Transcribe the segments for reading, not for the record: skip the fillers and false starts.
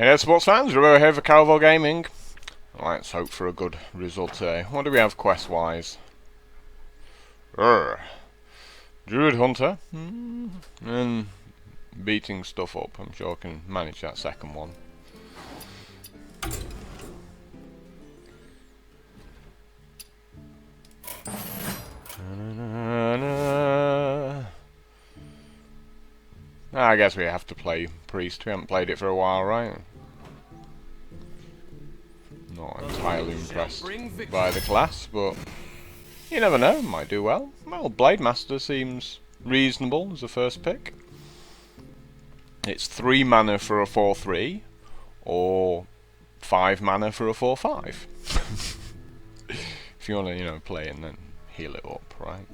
Hey there, sports fans, Ribbo here for Calvo Gaming. Let's hope for a good result today. What do we have quest-wise? Druid Hunter. And beating stuff up. I'm sure I can manage that second one. I guess we have to play Priest. We haven't played it for a while, right? Not entirely impressed by the class, but you never know, might do well. Well, Blade Master seems reasonable as a first pick. It's 3 mana for a 4/3, or 5 mana for a 4/5. If you want to, play and then heal it up, right?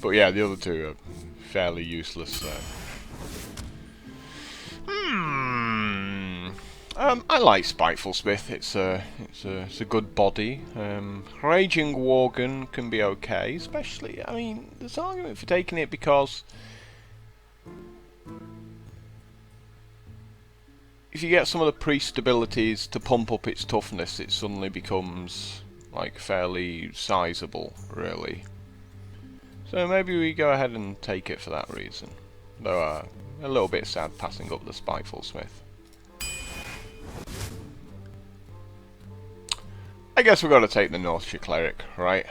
But yeah, the other two are fairly useless. I like Spiteful Smith. It's a good body. Raging Worgen can be okay, especially. I mean, there's an argument for taking it because if you get some of the priest abilities to pump up its toughness, it suddenly becomes like fairly sizable, really. So maybe we go ahead and take it for that reason. Though a little bit sad passing up the Spiteful Smith. I guess we've got to take the Northshire Cleric, right?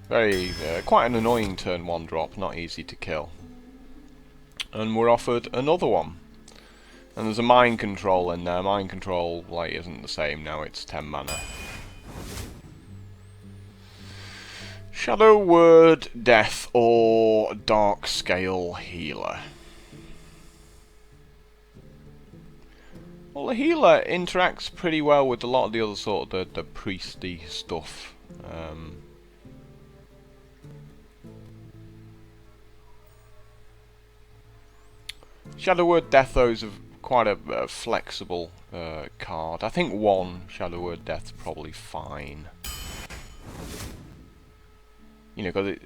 Quite an annoying turn 1 drop, not easy to kill. And we're offered another one. And there's a Mind Control in there. Mind Control isn't the same now, it's 10 mana. Shadow Word, Death, or Dark Scale Healer. Well, the healer interacts pretty well with a lot of the other sort of the priesty stuff. Shadow Word Death, though, is quite a flexible card. I think 1 Shadow Word Death's probably fine. Because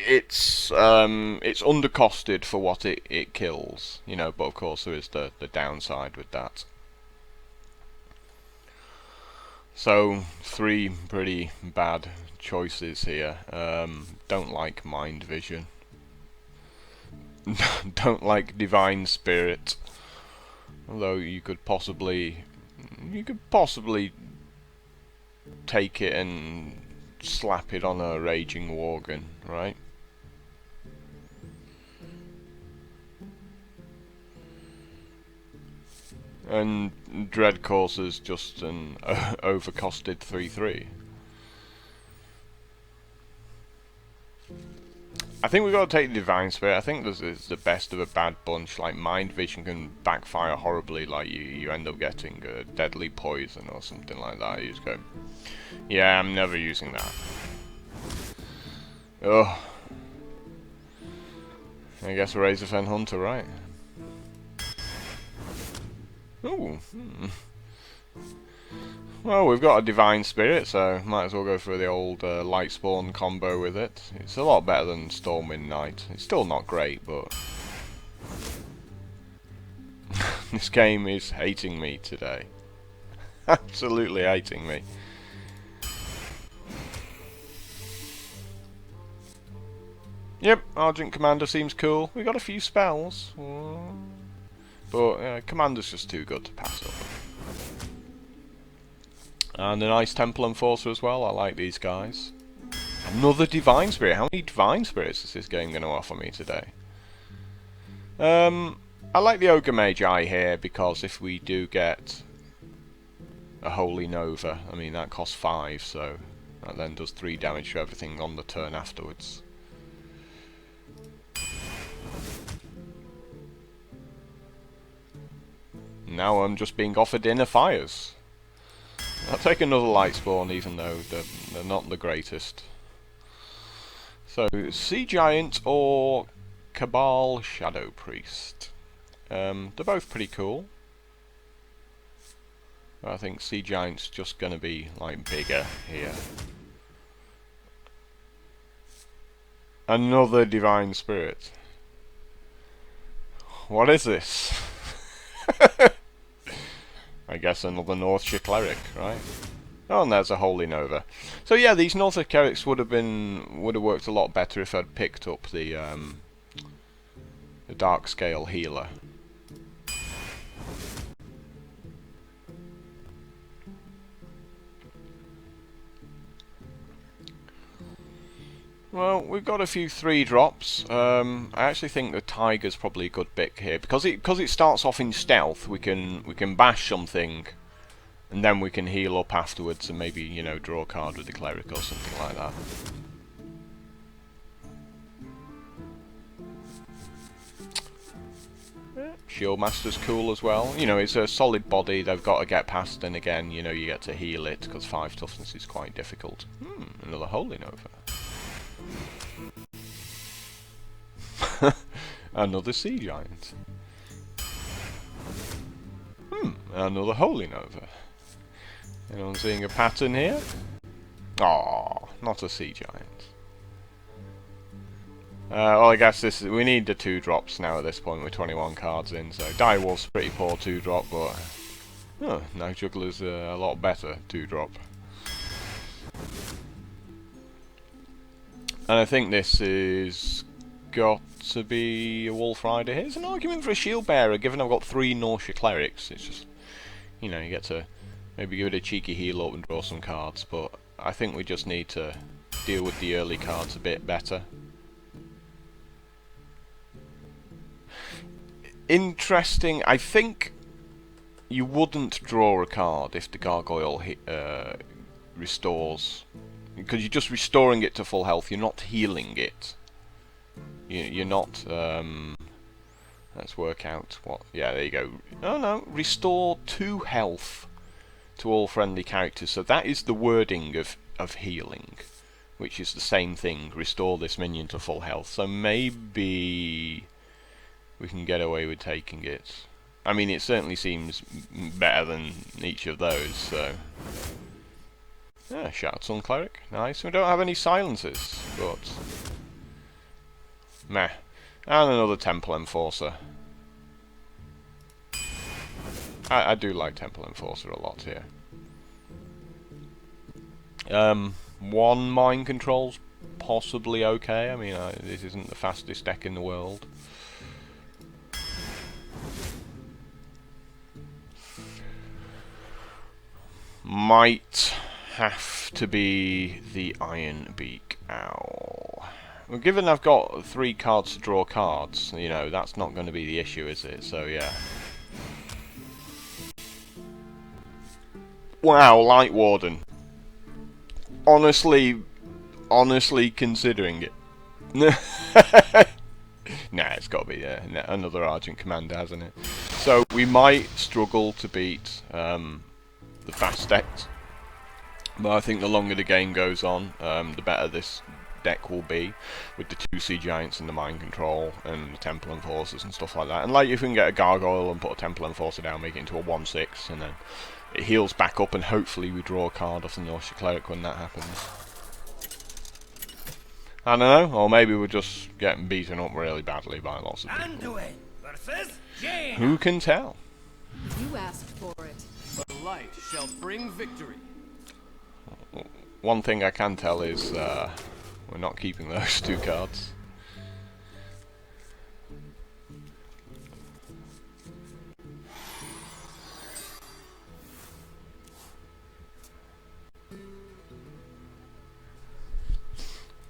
it's undercosted for what it kills. But of course there is the downside with that. So 3 pretty bad choices here. Don't like Mind Vision. Don't like Divine Spirit. Although you could possibly take it and slap it on a Raging Worgen, right? And Dread causes just an overcosted 3/3. I think we've got to take Divine Spirit. I think this is the best of a bad bunch. Like, Mind Vision can backfire horribly, like you end up getting a deadly poison or something like that. You just go, yeah, I'm never using that. Ugh. I guess Razorfen Hunter, right? Ooh. Well, we've got a Divine Spirit, so might as well go for the old Lightspawn combo with it. It's a lot better than Stormwind Knight. It's still not great, but this game is hating me today. Absolutely hating me. Yep, Argent Commander seems cool. We got a few spells. But Commander's just too good to pass up. And a nice Temple Enforcer as well. I like these guys. Another Divine Spirit. How many Divine Spirits is this game going to offer me today? I like the Ogre Magi here because if we do get a Holy Nova, I mean that costs 5, so that then does 3 damage to everything on the turn afterwards. Now I'm just being offered Inner Fires. I'll take another Lightspawn even though they're not the greatest. So, Sea Giant or Cabal Shadow Priest. They're both pretty cool. But I think Sea Giant's just gonna be bigger here. Another Divine Spirit. What is this? I guess another Northshire cleric, right? Oh, and there's a Holy Nova. So yeah, these Northshire clerics would have worked a lot better if I'd picked up the Dark Scale healer. Well, we've got a few 3-drops. I actually think the Tiger's probably a good pick here because it starts off in stealth. We can bash something, and then we can heal up afterwards, and maybe, you know, draw a card with the cleric or something like that. Shieldmaster's cool as well. You know, it's a solid body. They've got to get past, and again, you know, you get to heal it because 5 toughness is quite difficult. Another Holy Nova. Another Sea Giant. Another Holy Nova. Anyone seeing a pattern here? Oh, not a Sea Giant. Well, I guess we need the 2-drops now at this point with 21 cards in, so Direwolf's pretty poor 2-drop, but now Juggler's a lot better 2-drop. And I think this is got to be a Wolf Rider. Here's an argument for a Shield Bearer, given I've got 3 Northshire clerics. It's just, you know, you get to maybe give it a cheeky heal up and draw some cards, but I think we just need to deal with the early cards a bit better. Interesting. I think you wouldn't draw a card if the Gargoyle restores, because you're just restoring it to full health. You're not healing it. You're not. Let's work out what. Yeah, there you go. Oh no, restore 2 health to all friendly characters. So that is the wording of healing, which is the same thing. Restore this minion to full health. So maybe we can get away with taking it. I mean, it certainly seems better than each of those, so... Yeah, Shouts on Cleric. Nice. We don't have any silences, but... Meh. And another Temple Enforcer. I do like Temple Enforcer a lot here. 1 Mind Control's possibly okay. I mean, this isn't the fastest deck in the world. Might have to be the Ironbeak Owl. Well, given I've got 3 cards to draw cards, you know, that's not going to be the issue, is it? So, yeah. Wow, Light Warden. Honestly considering it. Nah, it's got to be another Argent Commander, hasn't it? So, we might struggle to beat... the fast decks, but I think the longer the game goes on, the better this deck will be, with the 2 Sea Giants and the Mind Control and the Temple Enforcers and stuff like that. And like, if we can get a Gargoyle and put a Temple Enforcer down, make it into a 1/6, and then it heals back up, and hopefully we draw a card off the Northshire Cleric when that happens. I don't know, or maybe we're just getting beaten up really badly by lots of people. Who can tell? You asked for it. The light shall bring victory. One thing I can tell is we're not keeping those 2 cards.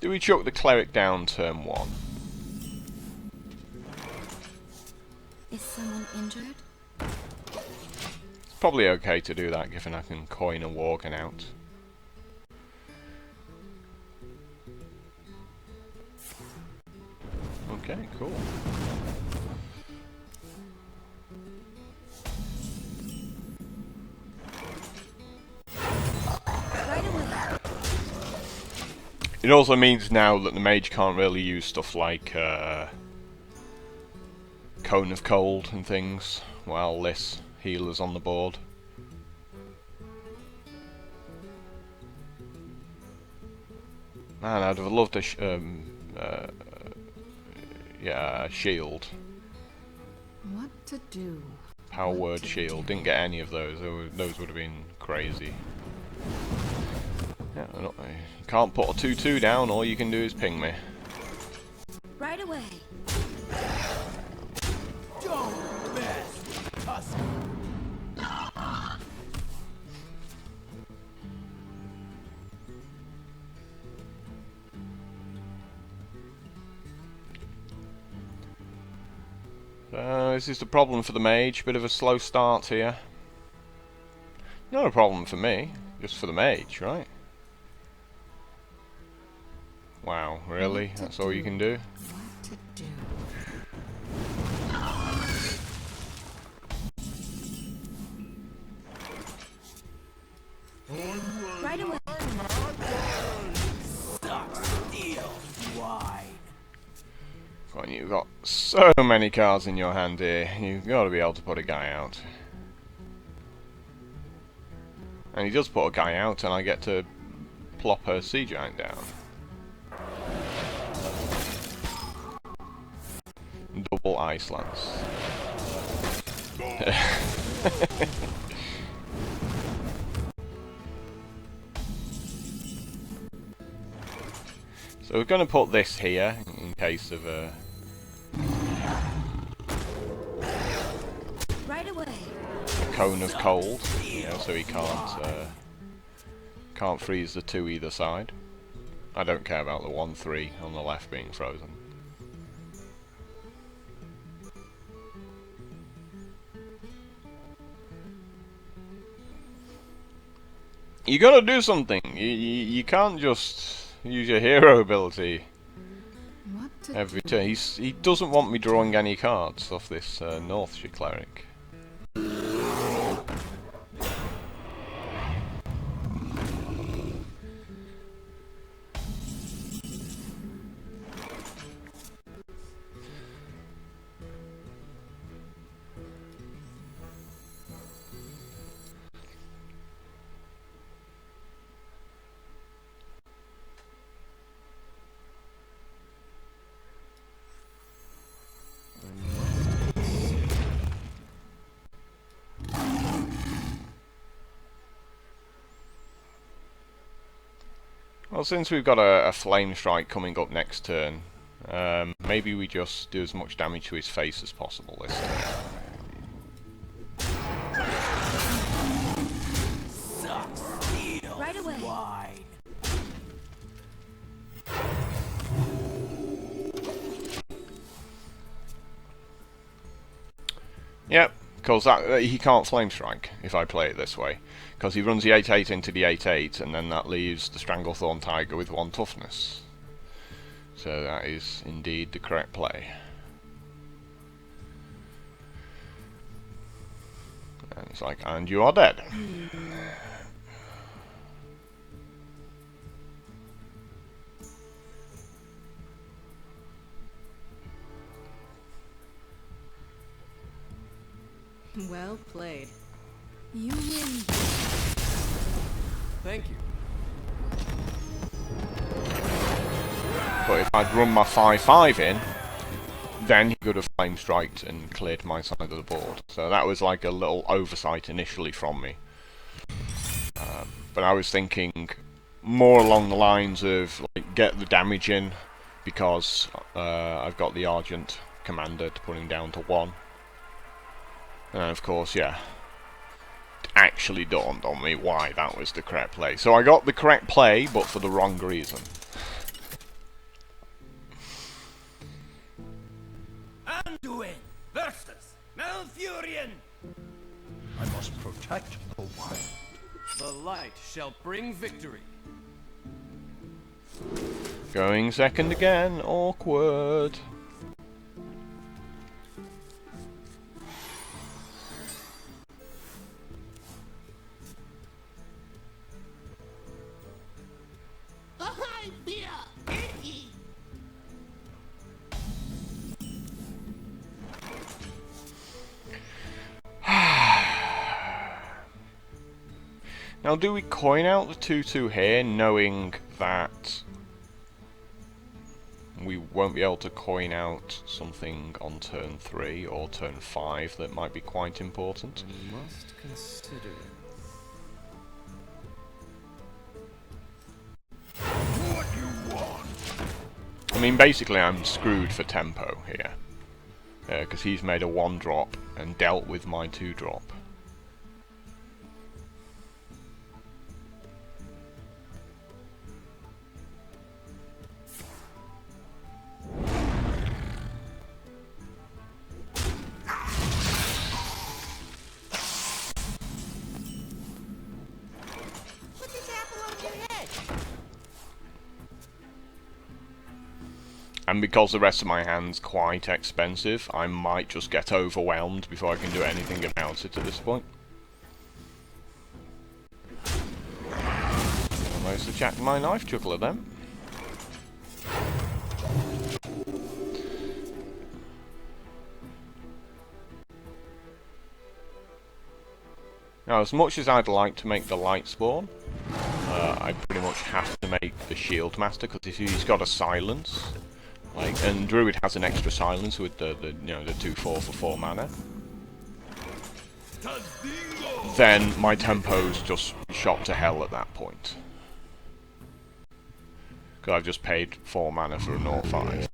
Do we chuck the Cleric down turn 1? Is someone injured? Probably okay to do that, given I can coin a Worgen out. Okay, cool. It also means now that the Mage can't really use stuff like Cone of Cold and things while this healer's on the board. Man, I'd have loved a shield. What to do? Power Word Shield. Didn't get any of those. Those would have been crazy. Yeah, you can't put a 2-2 down. All you can do is ping me. Right away. Don't mess with us. This is the problem for the Mage. Bit of a slow start here. Not a problem for me, just for the Mage, right? Wow, really? That's all you can do? What to do? Right away. Well, you've got so many cards in your hand here. You've got to be able to put a guy out. And he does put a guy out, and I get to plop a Sea Giant down. Double Ice Lance. So we're going to put this here in case of a cone of cold, so he can't freeze the 2 either side. I don't care about the 1-3 on the left being frozen. You gotta do something. You can't just use your hero ability every turn. He doesn't want me drawing any cards off this Northshire Cleric. Well, since we've got a Flame Strike coming up next turn, maybe we just do as much damage to his face as possible this turn. Right away. Yep, because he can't Flame Strike if I play it this way. Because he runs the 8-8 into the 8-8, and then that leaves the Stranglethorn Tiger with 1 toughness. So that is indeed the correct play. And it's like, and you are dead. Well played. You win. Thank you. But if I'd run my 5-5 in, then he could have Flame Striked and cleared my side of the board. So that was like a little oversight initially from me. But I was thinking more along the lines of like, get the damage in, because I've got the Argent Commander to put him down to 1. And of course, yeah, it actually dawned on me why that was the correct play. So I got the correct play, but for the wrong reason. Anduin versus Malfurion. I must protect the wild. The light shall bring victory. Going second again, awkward. Now, do we coin out the 2-2 here, knowing that we won't be able to coin out something on turn 3 or turn 5 that might be quite important. I must consider it. I mean, basically I'm screwed for tempo here, because he's made a 1-drop and dealt with my 2-drop. Put this apple on your head. And because the rest of my hand's quite expensive, I might just get overwhelmed before I can do anything about it at this point. Almost attacked my knife juggler then. Now, as much as I'd like to make the light spawn, I pretty much have to make the shield master, because if he's got a silence, like, and Druid has an extra silence with the 2/4 for 4 mana, then my tempo's just shot to hell at that point. Because I've just paid 4 mana for a 0/5.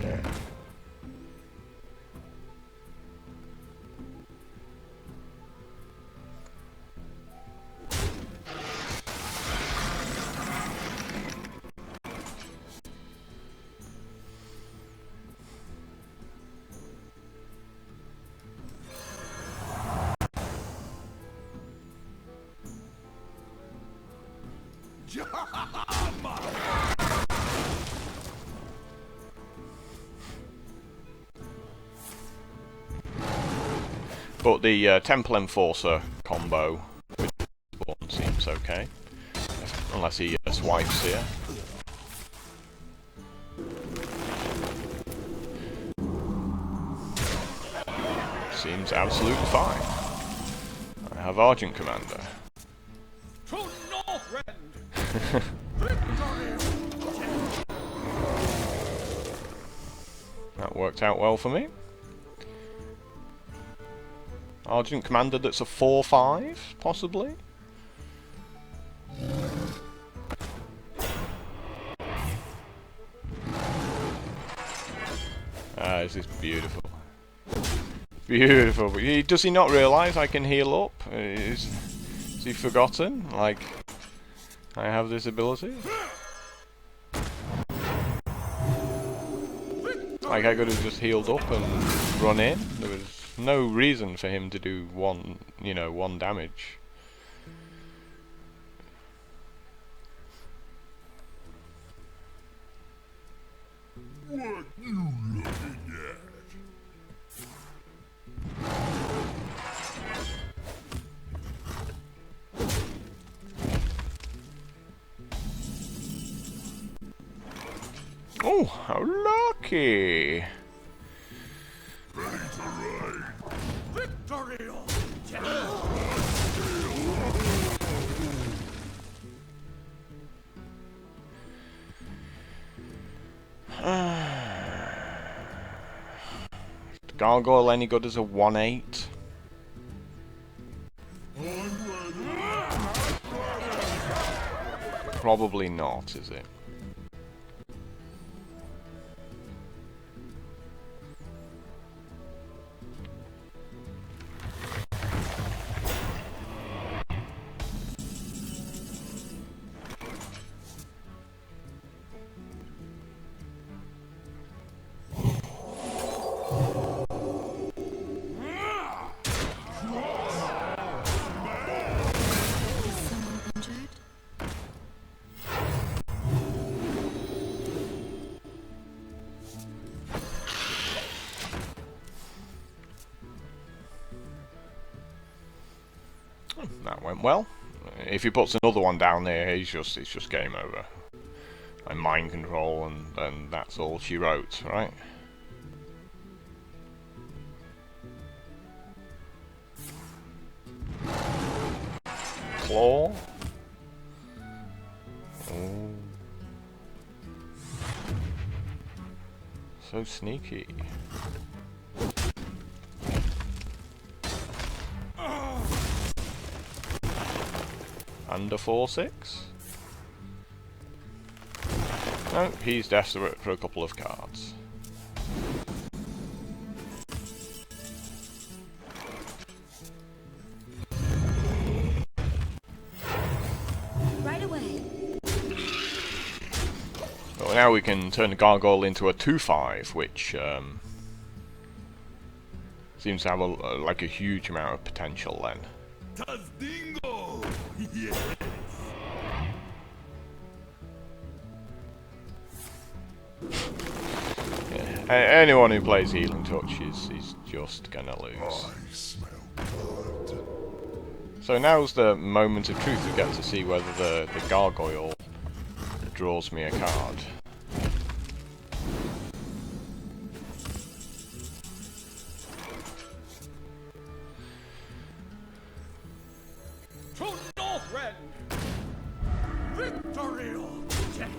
But the Temple Enforcer combo with spawn seems okay. Unless he swipes here. Seems absolutely fine. I have Argent Commander. To Northrend! That worked out well for me. Argent Commander that's a 4/5, possibly? This is beautiful. Beautiful. Does he not realise I can heal up? Is he forgotten? Like, I have this ability? Like, I could have just healed up and run in. There was no reason for him to do one damage. What you looking at? Oh, how lucky! Ready to ride? Victory! Gargoyle any good as a 1/8? Probably not, is it? That went well. If he puts another one down there, it's just game over. And mind control, and that's all she wrote, right? Claw. Oh. So sneaky. Under 4-6? No, he's desperate for a couple of cards. Right away. Well, now we can turn the Gargoyle into a 2/5, which seems to have like a huge amount of potential then. Tazdingo! Yes! Yeah. Anyone who plays Healing Touch is just gonna lose. I smell blood. So now's the moment of truth. We get to see whether the Gargoyle draws me a card. To no friend! Victory or death!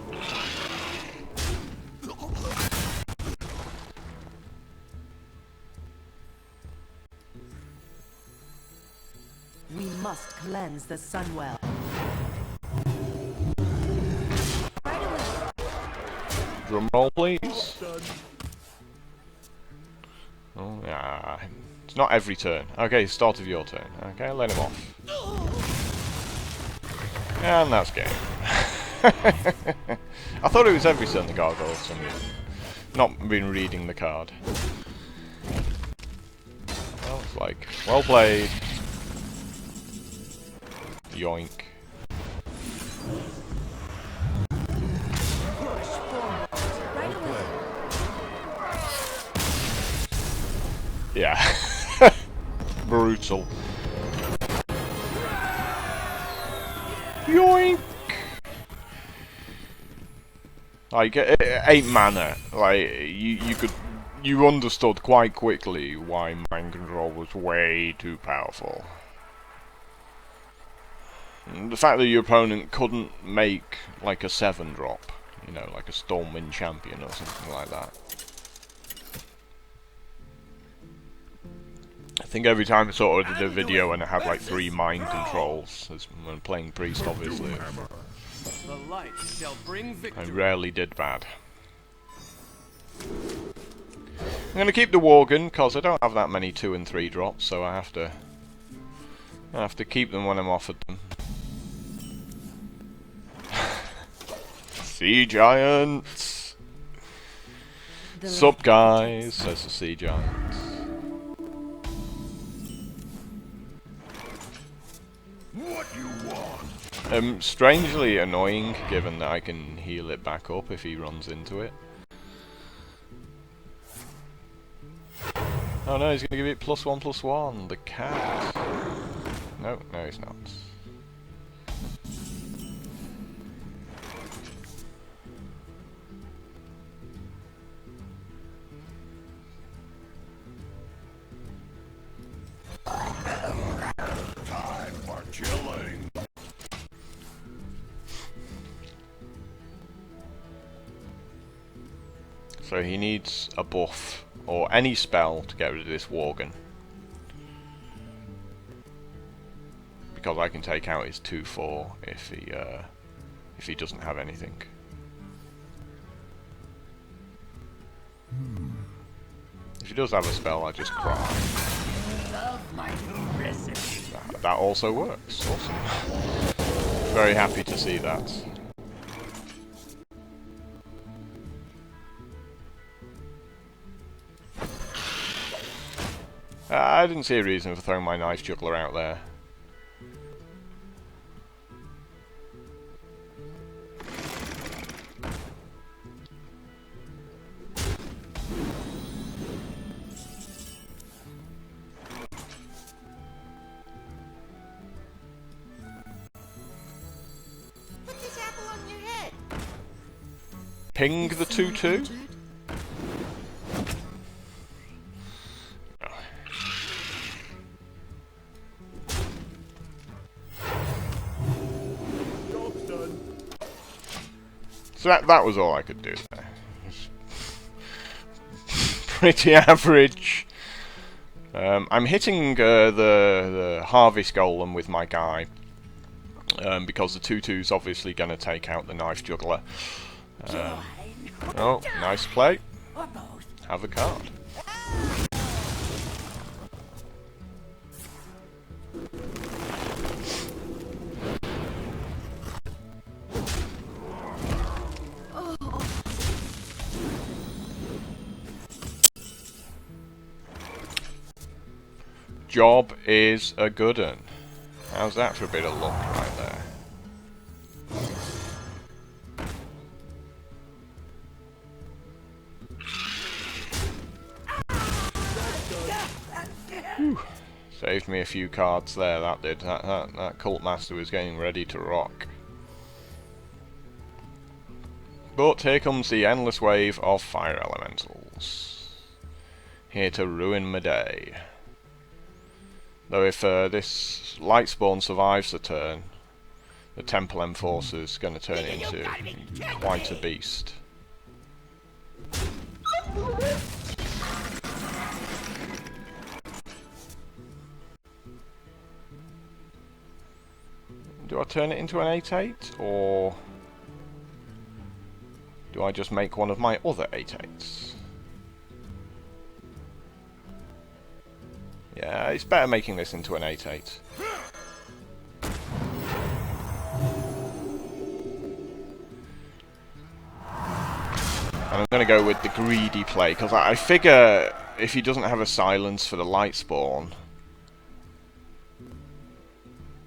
We must cleanse the Sunwell. Right away. Drum roll, please. Oh, yeah. It's not every turn. Okay, start of your turn. Okay, let him off. And that's game. I thought it was every turn the Gargoyle for some reason. Not been reading the card. Well, it's like, well played. Yoink. Right away. Yeah. Brutal. Yoink! Like, 8 mana. Like, you understood quite quickly why Mind Control was way too powerful. And the fact that your opponent couldn't make, like, a 7-drop. You know, like a Stormwind Champion or something like that. I think every time I sort of did a video and I had like 3 mind controls, as when playing Priest obviously, The light shall bring I victory. rarely did bad. I'm going to keep the Worgen because I don't have that many 2 and 3 drops, so I have to keep them when I'm offered them. Sea Giants! Sup guys, says the Sea Giants. What you want? Strangely annoying, given that I can heal it back up if he runs into it. Oh no, he's going to give it +1/+1, the cat. No, no he's not. Time for killing. So he needs a buff, or any spell to get rid of this Worgen. Because I can take out his 2/4 if he doesn't have anything. If he does have a spell, I just cry. That also works. Awesome. Very happy to see that. I didn't see a reason for throwing my knife juggler out there. Put this apple on your head. Ping the 2/2? So that was all I could do there. Just pretty average. I'm hitting the Harvest Golem with my guy, because the 2/2's obviously going to take out the Knife Juggler. Oh, nice play. Have a card. Job is a good un. How's that for a bit of luck right there? Whew. Saved me a few cards there, that did. That Cult Master was getting ready to rock. But here comes the endless wave of Fire Elementals. Here to ruin my day. Though if this Lightspawn survives the turn, the Temple Enforcer's going to turn it into quite a beast. Do I turn it into an 8/8, or do I just make one of my other 8/8s? Yeah, it's better making this into an 8/8. And I'm going to go with the greedy play, because I figure if he doesn't have a silence for the Lightspawn,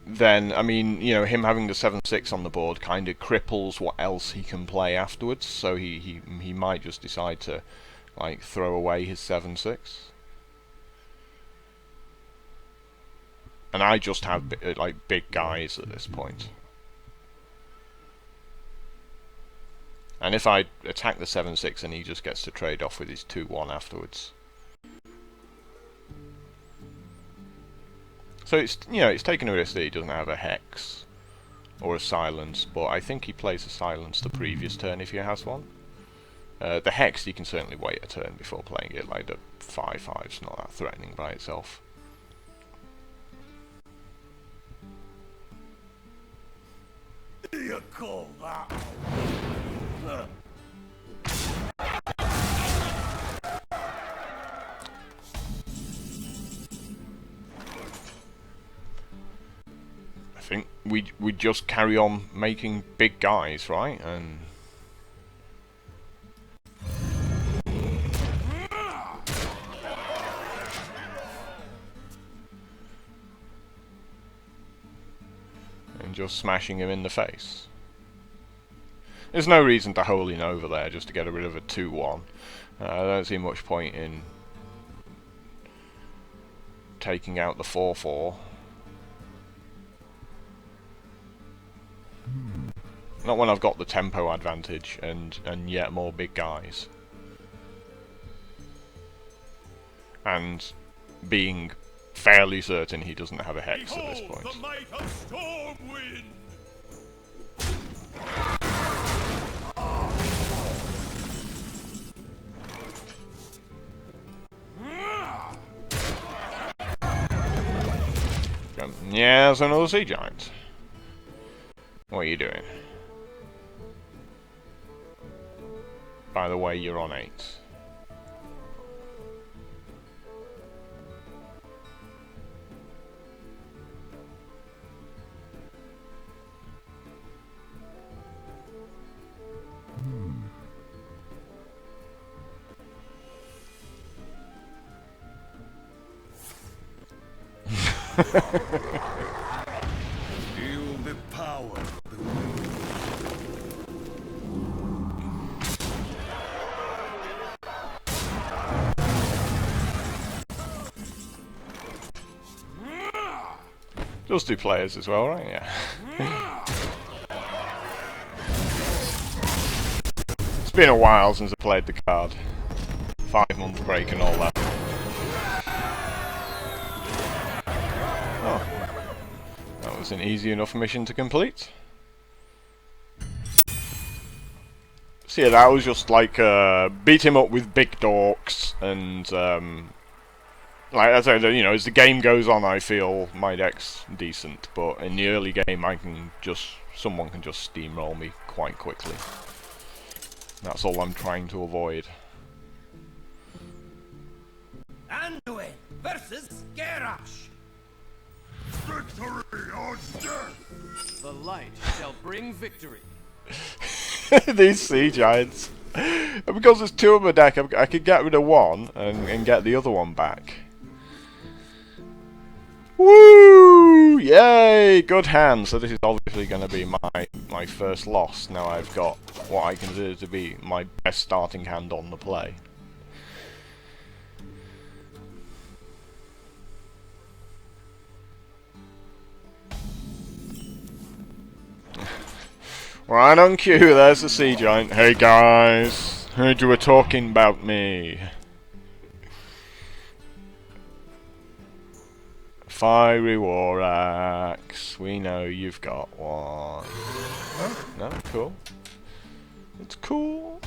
then, I mean, you know, him having the 7/6 on the board kind of cripples what else he can play afterwards, so he might just decide to, like, throw away his 7/6. And I just have, like, big guys at this point. And if I attack the 7/6, and he just gets to trade off with his 2/1 afterwards. So it's, you know, it's taking a risk that he doesn't have a Hex or a Silence, but I think he plays a Silence the previous turn if he has one. The Hex, you can certainly wait a turn before playing it, like the 5/5's not that threatening by itself. You call that? I think we just carry on making big guys, right? And just smashing him in the face. There's no reason to Holy Nova there just to get rid of a 2/1. I don't see much point in taking out the 4/4. Not when I've got the tempo advantage and yet more big guys. And being fairly certain he doesn't have a Hex at this point. The might of Stormwind! Yeah, there's another Sea Giant. What are you doing? By the way, you're on 8. Feel the power of the Just 2 players as well, right? Yeah. It's been a while since I played the card. 5-month break and all that. Oh. That was an easy enough mission to complete. So yeah, that was just like beat him up with big dorks, and like I said, you know, as the game goes on, I feel my deck's decent, but in the early game, someone can just steamroll me quite quickly. That's all I'm trying to avoid. Anduin versus Garrosh. Victory or death! The light shall bring victory. These sea giants. And because there's two of my deck, I could get rid of one and get the other one back. Woo! Yay! Good hand. So this is obviously going to be my first loss. Now I've got what I consider to be my best starting hand on the play. Right on cue, there's the sea giant. Hey guys, heard you were talking about me. Fiery War Axe, we know you've got one. Oh, no, cool. It's cool.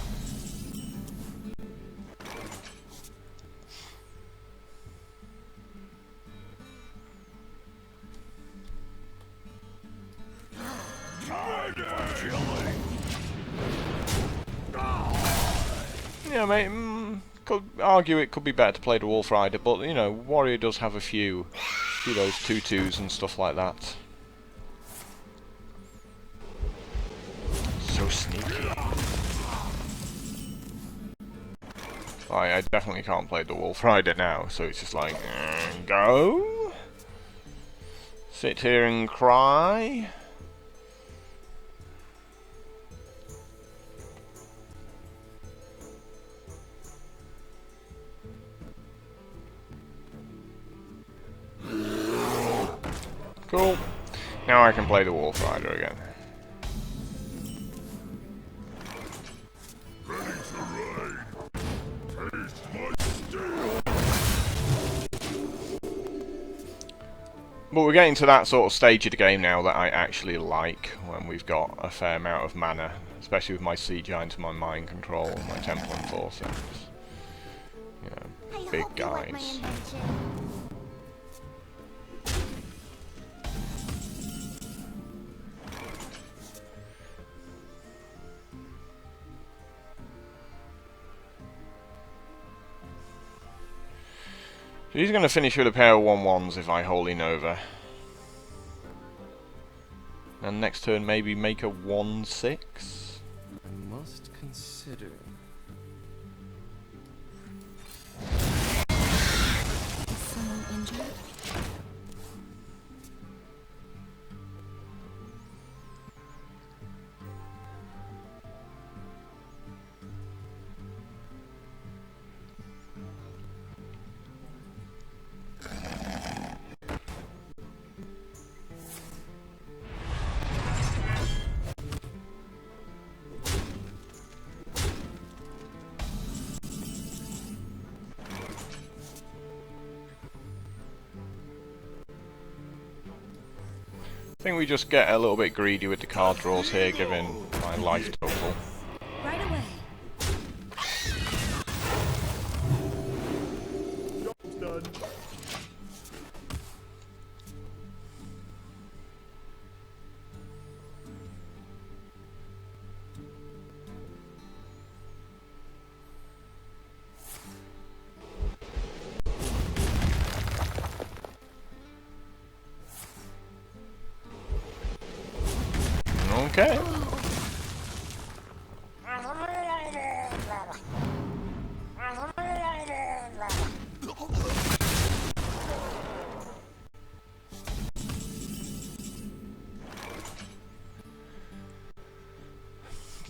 Yeah, mate, could argue it could be better to play the Wolf Rider, but, you know, Warrior does have a few those 2/2s and stuff like that. So sneaky. I definitely can't play the Wolf Rider now, so it's just like, go. Sit here and cry. Cool. Now I can play the Wolf Rider again. But we're getting to that sort of stage of the game now that I actually like, when we've got a fair amount of mana, especially with my Sea Giant and my Mind Control and my Temple Enforcer. You know, big guys. So he's going to finish with a pair of 1/1s if I Holy Nova. And next turn maybe make a 1/6. I must consider. Is someone injured? I think we just get a little bit greedy with the card draws here, given my life total. Right away. Okay.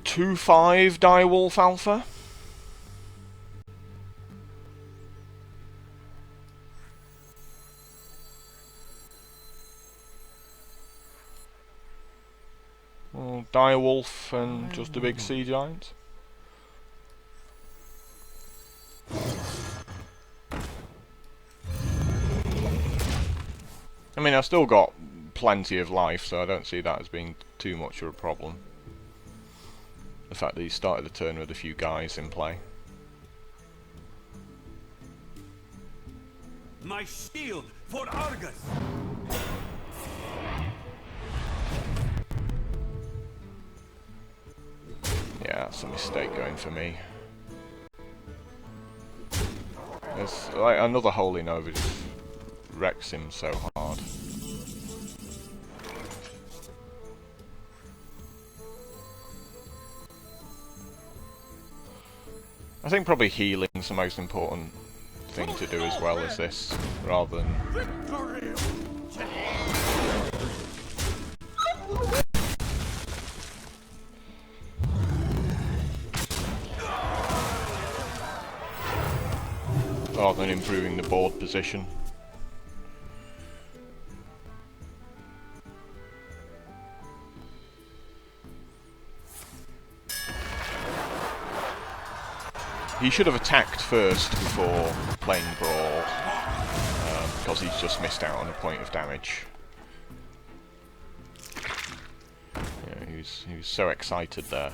Two 5 Direwolf Alpha. Direwolf and just a big Sea Giant. I mean, I've still got plenty of life, so I don't see that as being too much of a problem. the fact that he started the turn with a few guys in play. My shield for Argus. Yeah, that's a mistake going for me. There's like another Holy Nova just wrecks him so hard. I think probably healing's the most important thing to do as well as this, rather than... rather than improving the board position. He should have attacked first before playing Brawl, because he's just missed out on a point of damage. Yeah, he was so excited there.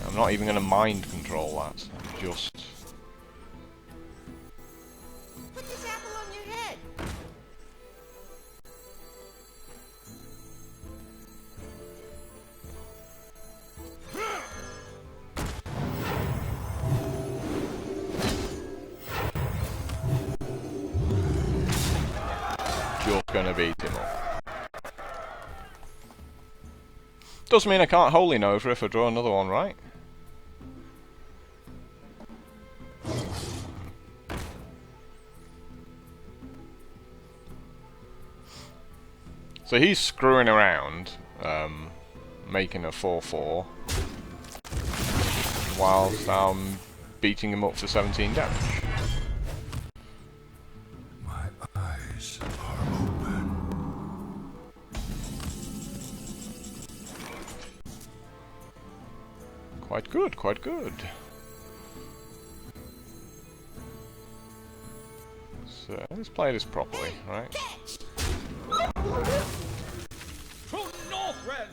I'm not even going to mind control that. I'm just... Put this apple on your head. just going to beat him up. Does mean I can't Holy Nova if I draw another one, right? So he's screwing around, making a 4-4, whilst I'm beating him up for 17 damage. My eyes are open. Quite good, quite good. So let's play this properly, right? To Northrend!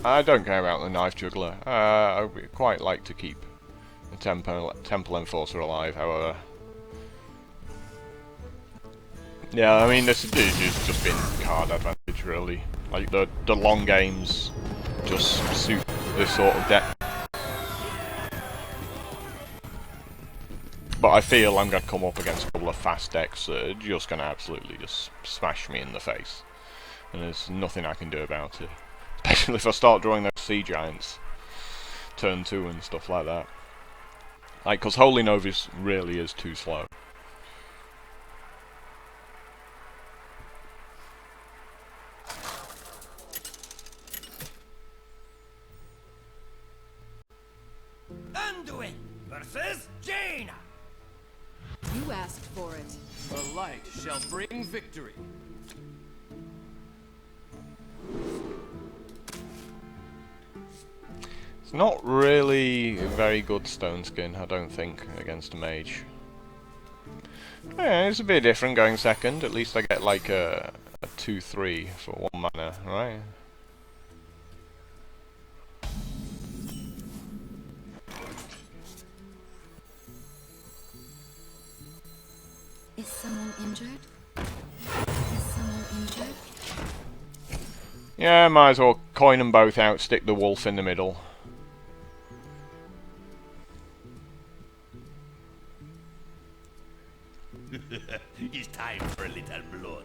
I don't care about the Knife Juggler. I would quite like to keep the Temple Enforcer alive, however. Yeah, I mean, this has just been card advantage, really. Like, the long games just suit this sort of deck. But I feel I'm going to come up against a couple of fast decks that are just going to absolutely just smash me in the face. And there's nothing I can do about it. Especially if I start drawing those Sea Giants. Turn 2 and stuff like that. Like, because Holy Nova really is too slow. Anduin versus Jaina. You asked for it. The light shall bring victory. It's not really a very good Stone Skin, I don't think, against a Mage. Yeah, it's a bit different going second. At least I get like a 2-3 for 1 mana, right? Is someone injured? Is someone injured? Yeah, might as well coin them both out, stick the wolf in the middle. It's time for a little blood.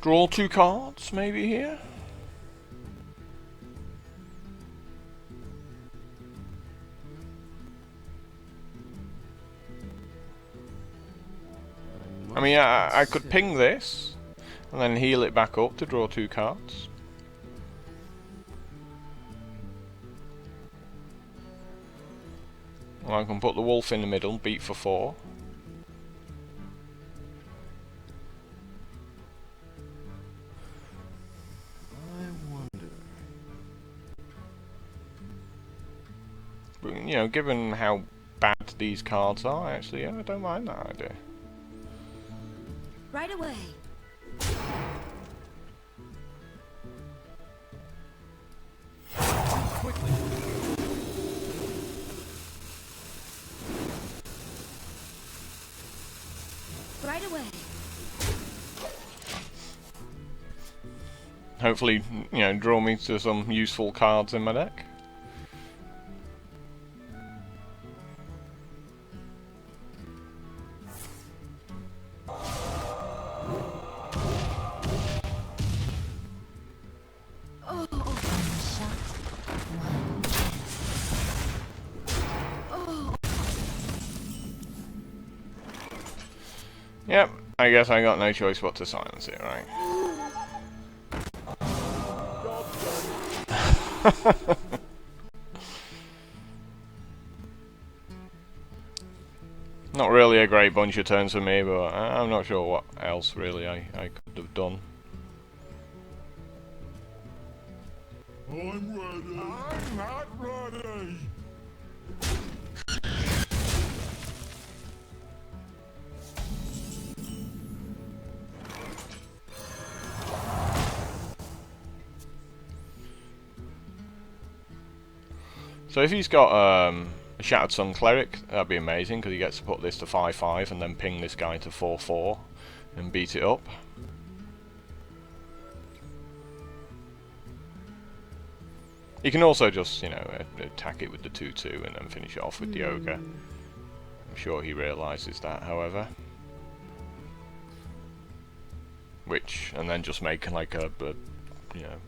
Draw 2 cards, maybe here? I mean, I could ping this, and then heal it back up to draw 2 cards. Well, I can put the wolf in the middle, beat for 4. But, you know, given how bad these cards are, actually, yeah, I don't mind that idea. Right away. Quickly. Right away. Hopefully, you know, draw me to some useful cards in my deck. Yep, I guess I got no choice but to silence it, right? Not really a great bunch of turns for me, but I'm not sure what else really I could have done. I'm ready. I'm not ready. So if he's got a Shattered Sun Cleric, that'd be amazing, because he gets to put this to 5/5 and then ping this guy to 4/4 and beat it up. You can also just, you know, attack it with the 2/2 and then finish it off with the Ogre. I'm sure he realises that, however. And then just make like a you know,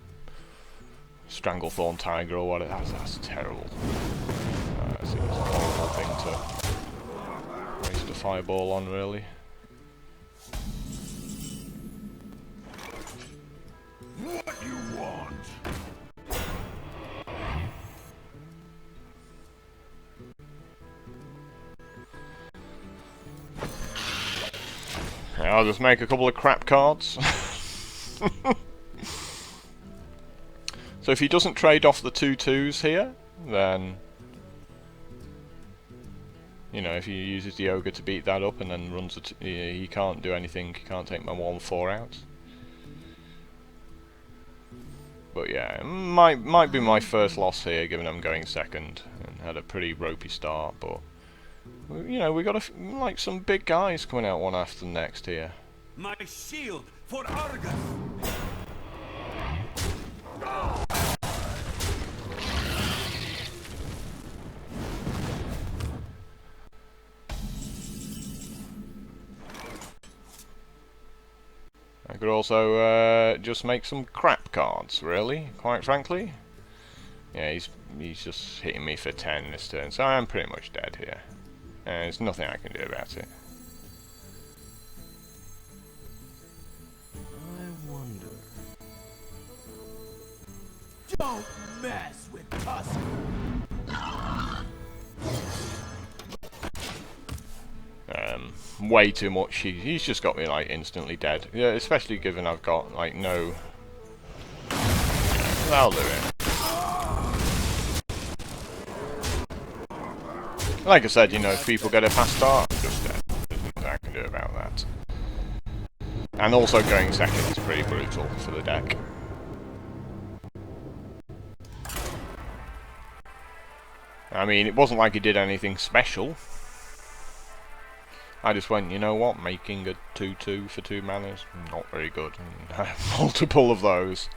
Stranglethorn Tiger or whatever. That's terrible. That's a horrible thing to waste a fireball on, really. What you want? I'll just make a couple of crap cards. So if he doesn't trade off the 2/2s here, then, you know, if he uses the Ogre to beat that up and then runs he can't do anything, he can't take my 1/4 out. But yeah, it might be my first loss here, given I'm going second and had a pretty ropey start, but you know, we got like some big guys coming out one after the next here. My shield for Argus. I could also just make some crap cards, really, quite frankly. Yeah, he's just hitting me for 10 this turn, so I'm pretty much dead here. There's nothing I can do about it. I wonder. Don't mess with Tusk. Way too much. He's just got me like instantly dead. Yeah, especially given I've got like no. Yeah, that'll do it. Like I said, you know, if people get a fast start, I'm just dead. There's nothing I can do about that. And also going second is pretty brutal for the deck. I mean, it wasn't like he did anything special. I just went, you know what, making a 2/2 for 2 mana is not very good. And I have multiple of those.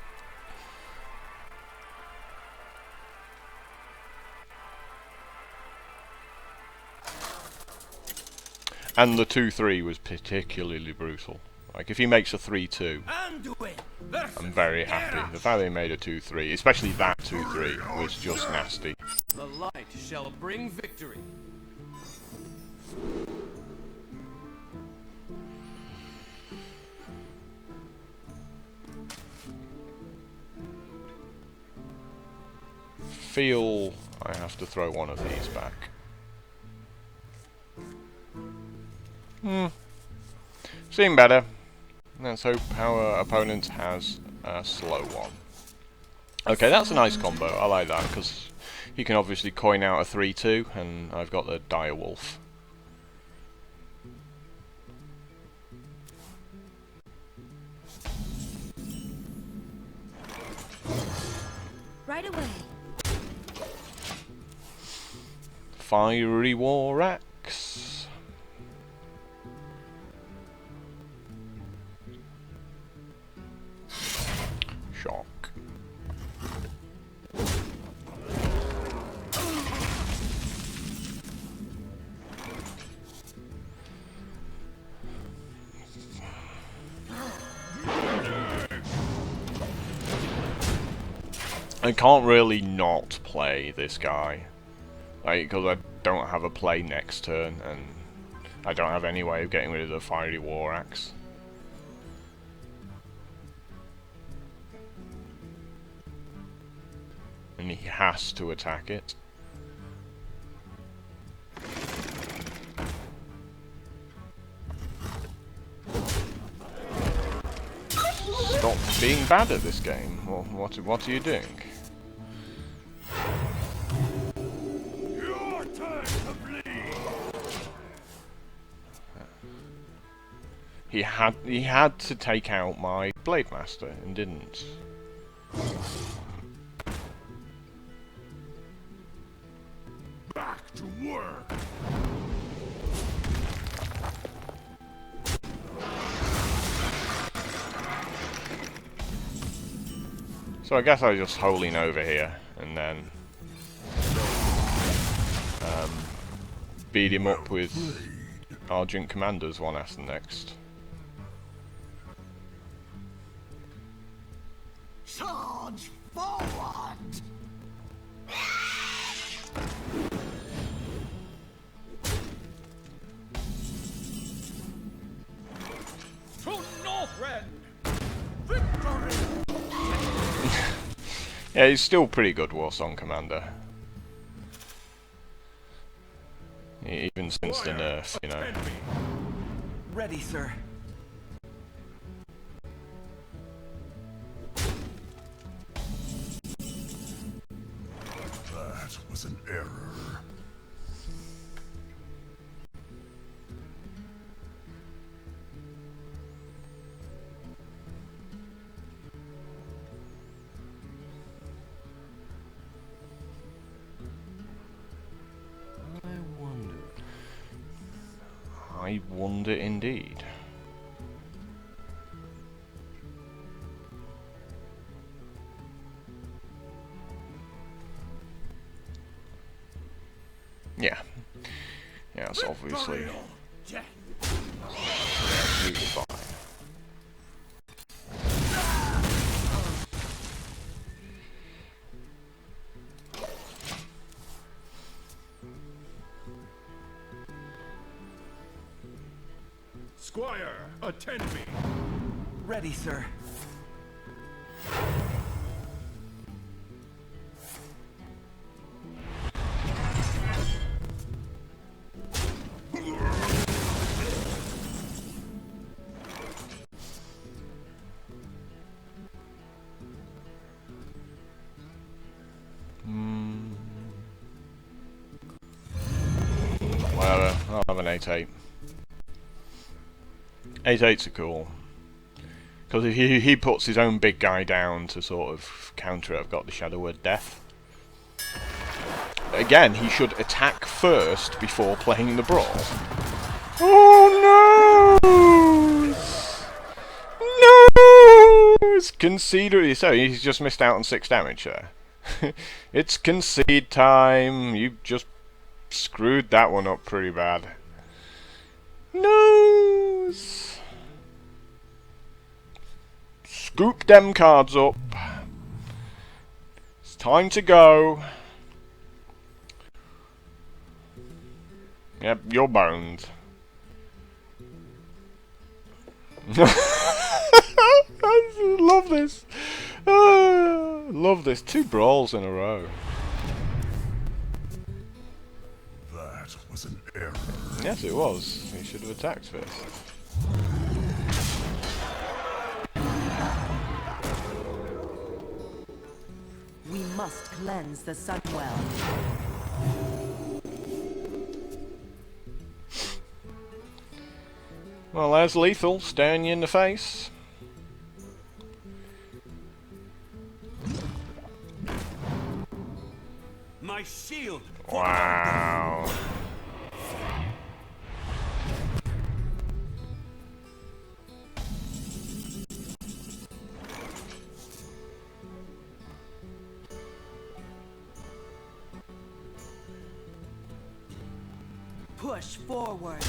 And the 2/3 was particularly brutal. Like, if he makes a 3/2, I'm very happy. The fact that he made a 2/3, especially that 2/3, was just nasty. The light shall bring victory. Feel I have to throw one of these back. Seen better. Let's hope our opponent has a slow one. Okay, that's a nice combo. I like that, because you can obviously coin out a 3-2, and I've got the Dire Wolf. Right away. Fiery War Axe. Shock. I can't really not play this guy, like, because I don't have a play next turn, and I don't have any way of getting rid of the Fiery War Axe. And he has to attack it. Stop being bad at this game. Well, what are you doing? Your turn to bleed. He had to take out my Blade Master and didn't. Back to work. So I guess I just holding over here and then beat him up with Argent Commander's one ass next. Charge forward. To Northrend. Victory. Yeah, he's still pretty good, Warsong Commander. Even since the nerf, you know. Ready, sir. That was an error. I wonder indeed. Yeah. Yeah, it's obviously absolutely fine. Squire, attend me. Ready, sir. Whatever, I'll have an 8-8. 8-8s are cool. Because if he puts his own big guy down to sort of counter it, I've got the Shadow Word Death. Again, he should attack first before playing the Brawl. Oh no! No! It's concede. So he's just missed out on 6 damage there. It's concede time. You just screwed that one up pretty bad. No! Scoop them cards up. It's time to go. Yep, you're boned. I love this. Love this. 2 brawls in a row. That was an error. Yes, it was. He should have attacked first. We must cleanse the Sunwell. Well, there's lethal, staring you in the face. My shield! Wow. Push forward.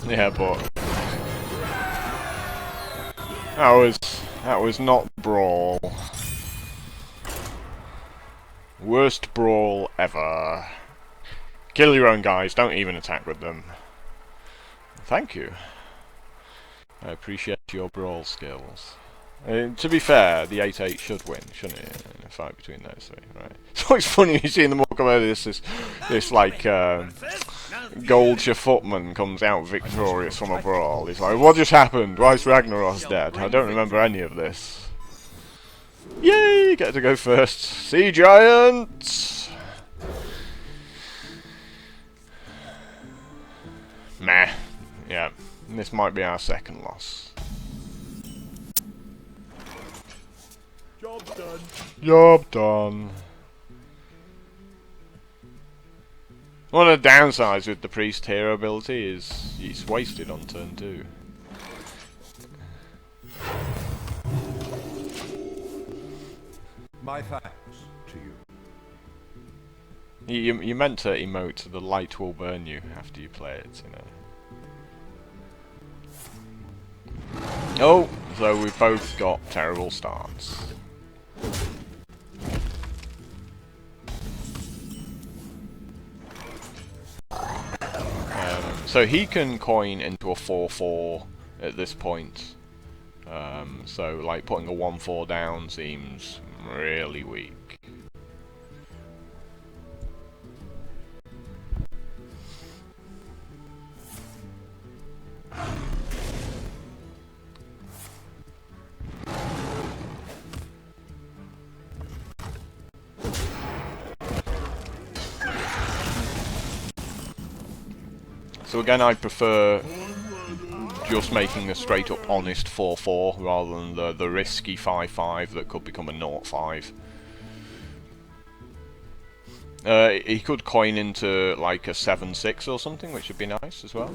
Yeah, but that was not brawl. Worst brawl ever. Kill your own guys, don't even attack with them. Thank you. I appreciate your brawl skills. To be fair, the 8-8 should win, shouldn't it? In a fight between those three, right? It's always funny when you see them all come out of this like, Goldshire footman comes out victorious from a brawl. He's like, what just happened? Why is Ragnaros dead? I don't remember any of this. Yay! Get to go first. Sea Giant! Meh. Yeah, this might be our second loss. Job done. Job done. One of the downsides with the priest hero ability is he's wasted on turn 2. My thanks to you. You meant to emote the light will burn you after you play it, you know. Oh, so we've both got terrible starts. So he can coin into a 4-4 at this point. So like putting a 1-4 down seems really weak. So again, I prefer just making a straight up honest 4-4 rather than the risky 5-5 that could become a 0-5. He could coin into like a 7-6 or something, which would be nice as well.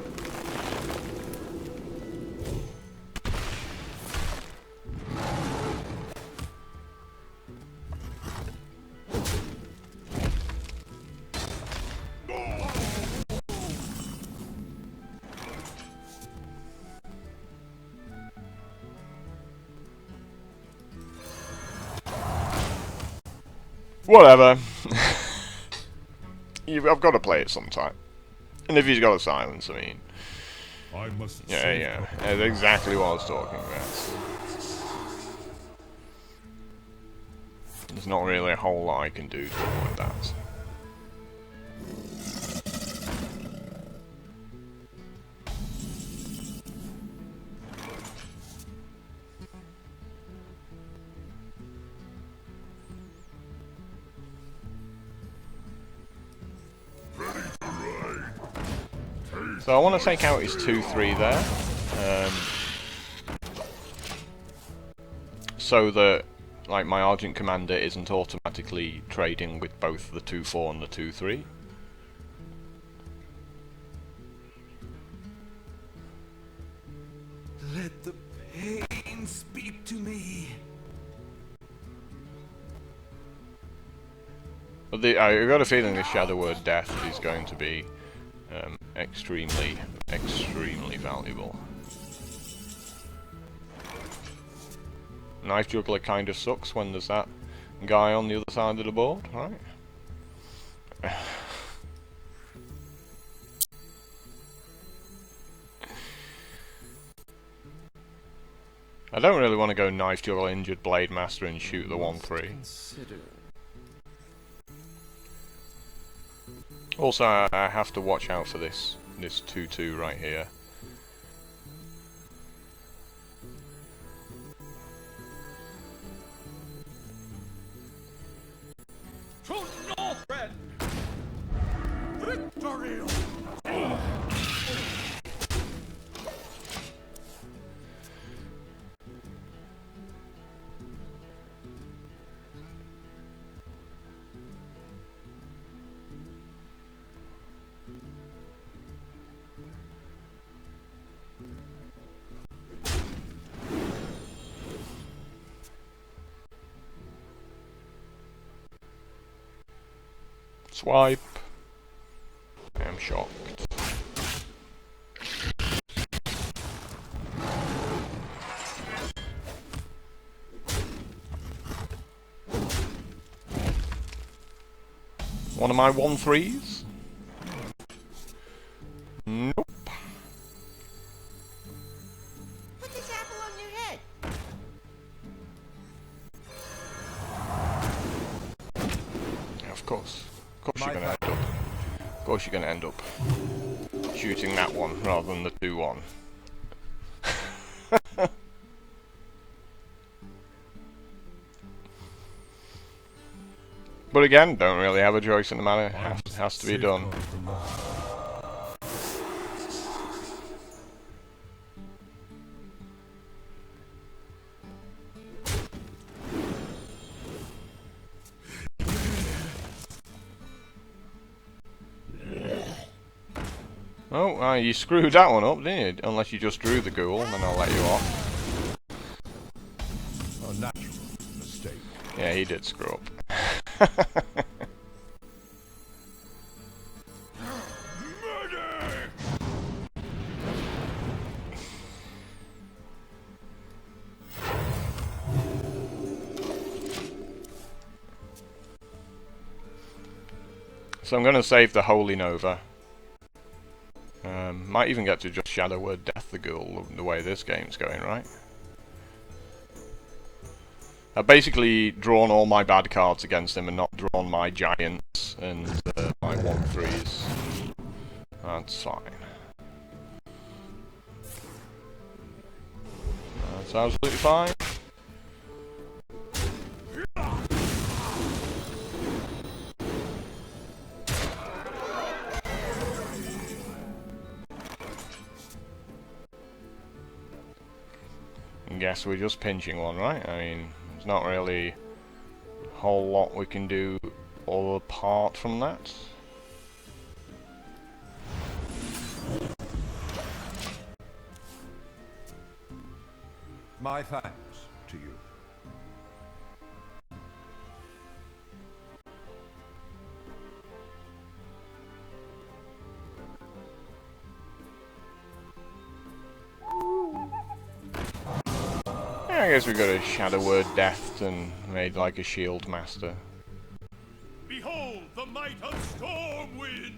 Whatever. I've got to play it sometime. And if he's got a silence, I mean... I must Yeah. That's exactly what I was talking about. There's not really a whole lot I can do to avoid that. So I want to take out his 2-3 there, so that like my Argent Commander isn't automatically trading with both the 2-4 and the 2-3. Let the pain speak to me. But I've got a feeling this Shadow Word Death is going to be extremely valuable. Knife Juggler kind of sucks when there's that guy on the other side of the board, right? I don't really want to go knife your injured Blade Master and shoot the 1-3. Consider. Also, I have to watch out for this 2-2 right here. To no friend. Victory. Swipe. I'm shocked. One of my 1-3s? Nope. Put this apple on your head. Yeah, of course. Of course you're gonna end up. Of course you're gonna end up shooting that one rather than the 2-1. But again, don't really have a choice in the matter. Has to be done. Oh, you screwed that one up, didn't you? Unless you just drew the ghoul, then I'll let you off. A natural mistake. Yeah, he did screw up. So I'm going to save the Holy Nova. Might even get to just Shadow Word Death the Ghoul the way this game's going, right? I've basically drawn all my bad cards against him and not drawn my giants and my 1-3s. That's fine. That's absolutely fine. Guess we're just pinching one, right? I mean, there's not really a whole lot we can do all apart from that. My thanks to you. I guess we got a Shadow Word Death and made like a Shield Master. Behold the might of Stormwind!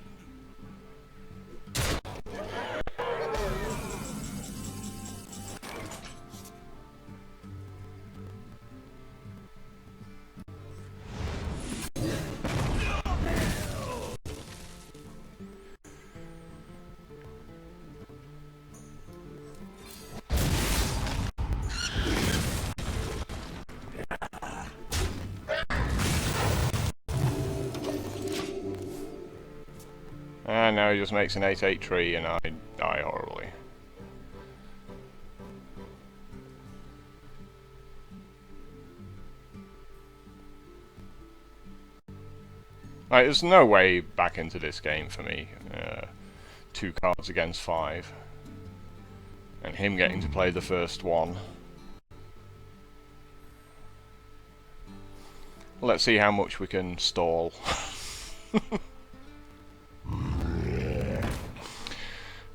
And now he just makes an 8/8 tree and I die horribly. Like, there's no way back into this game for me. 2 cards against 5. And him getting to play the first one. Let's see how much we can stall.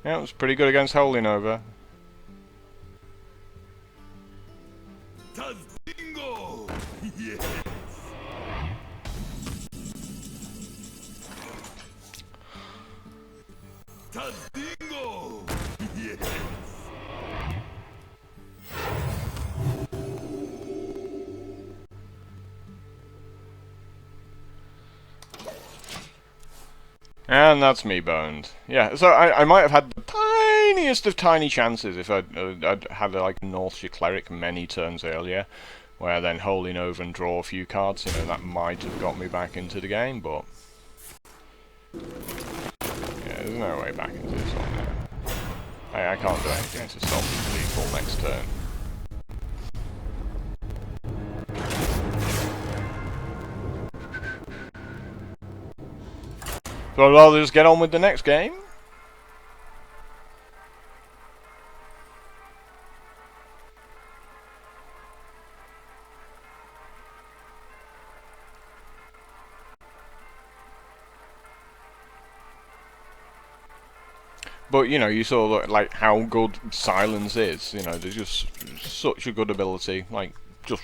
Yeah, it was pretty good against Holy Nova. Bingo! Yes! Bingo! Yes! And that's me boned. Yeah, so I might have had the tiniest of tiny chances if I'd had like a Northshire Cleric many turns earlier, where I then holding over and draw a few cards, you know, that might have got me back into the game, but... yeah, there's no way back into this one now. I can't do anything to stop the default next turn. So I'd rather just get on with the next game. But, you know, you saw like how good Silence is, you know, there's just such a good ability, like, just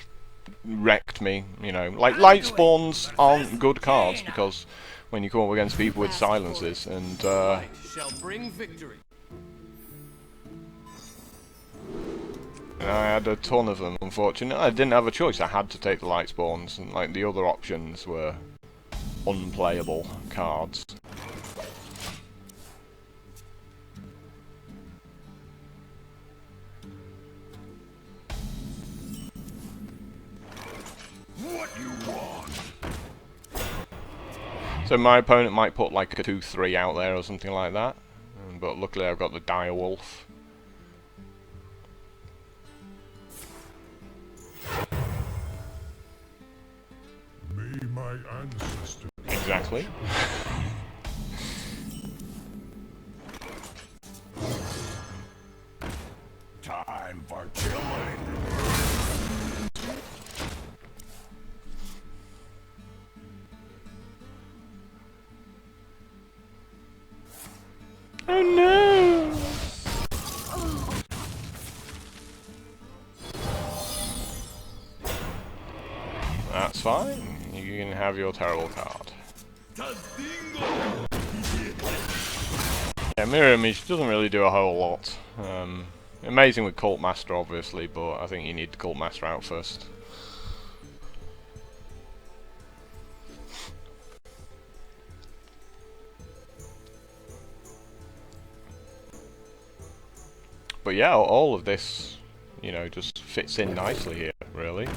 wrecked me, you know. Like, Light Spawns aren't good cards, because when you come up against people with Silences, and, Shall bring victory. and I had a ton of them, unfortunately. I didn't have a choice, I had to take the Light Spawns, and, like, the other options were unplayable cards. What you want? So my opponent might put like a 2-3 out there or something like that, but luckily I've got the Dire Wolf. May my ancestors. Exactly. Time for killing. Oh no! That's fine. You can have your terrible card. Yeah, Mirror Image doesn't really do a whole lot. Amazing with Cult Master, obviously, but I think you need the Cult Master out first. But yeah, all of this, you know, just fits in nicely here, really.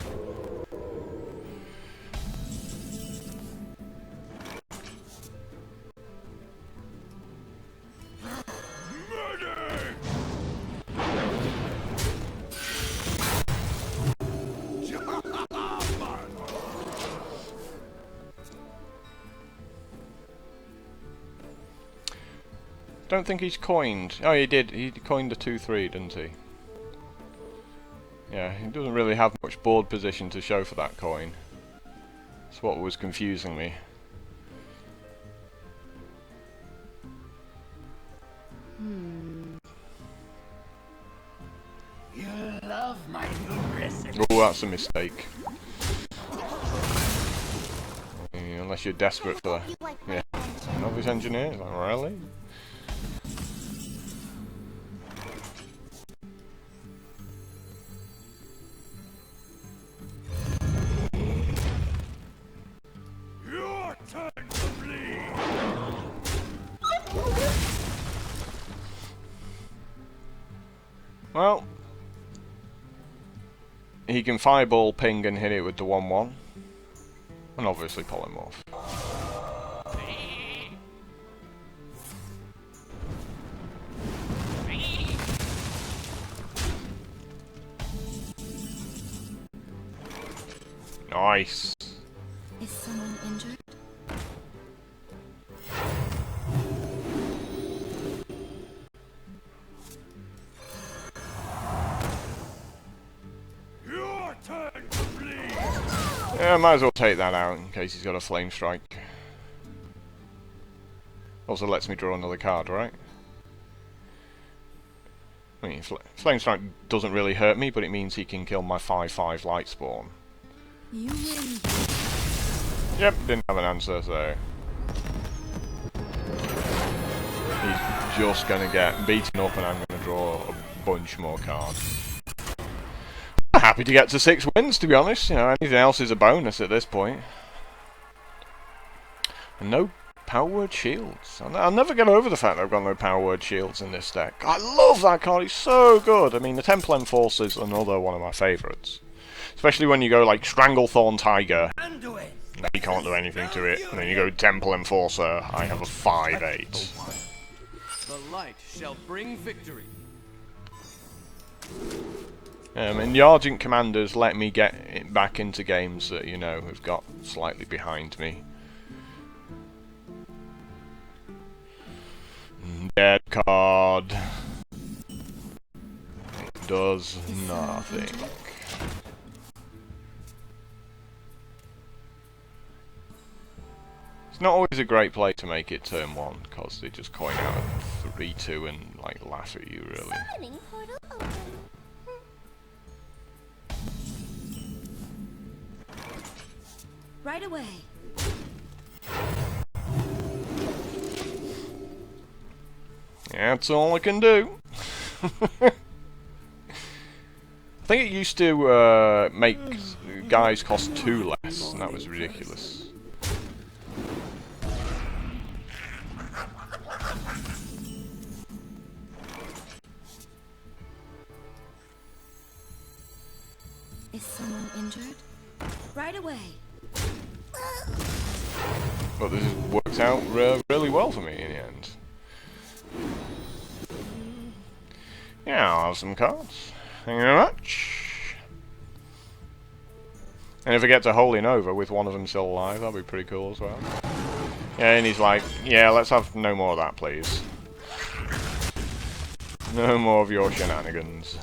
Don't think he's coined. Oh, he did. He coined a 2-3, didn't he? Yeah, he doesn't really have much board position to show for that coin. That's what was confusing me. You love my new recipe. Oh, that's a mistake. Unless you're desperate for that. Yeah. Novice Engineer? Is that really? Your turn to bleed. Well, he can fireball, ping, and hit it with the 1-1. And obviously polymorph. Nice. Is someone injured? Your turn to bleed. Yeah, might as well take that out in case he's got a Flame Strike. Also lets me draw another card, right? I mean, Flame Strike doesn't really hurt me, but it means he can kill my 5/5 Light Spawn. You win. Yep, didn't have an answer, so... he's just gonna get beaten up and I'm gonna draw a bunch more cards. Happy to get to 6 wins, to be honest. You know, anything else is a bonus at this point. And no Power Word Shields. I'll never get over the fact that I've got no Power Word Shields in this deck. I love that card, it's so good. I mean, the Temple Enforcer is another one of my favourites. Especially when you go like Stranglethorn Tiger, you can't do anything to it. And then you go Temple Enforcer, I have a 5/8. The light shall bring victory. And the Argent Commanders let me get back into games that, you know, have got slightly behind me. Dead card. It does nothing. It's not always a great play to make it turn 1, because they just coin out a 3/2 and like laugh at you, really. Summoning portal open. Right away. Yeah, that's all I can do. I think it used to make guys cost 2 less, and that was ridiculous. Is someone injured? Right away. But this has worked out really well for me in the end. Yeah, I'll have some cards. Thank you very much. And if I get to Holy Nova with one of them still alive, that'll be pretty cool as well. Yeah, and he's like, yeah, let's have no more of that, please. No more of your shenanigans.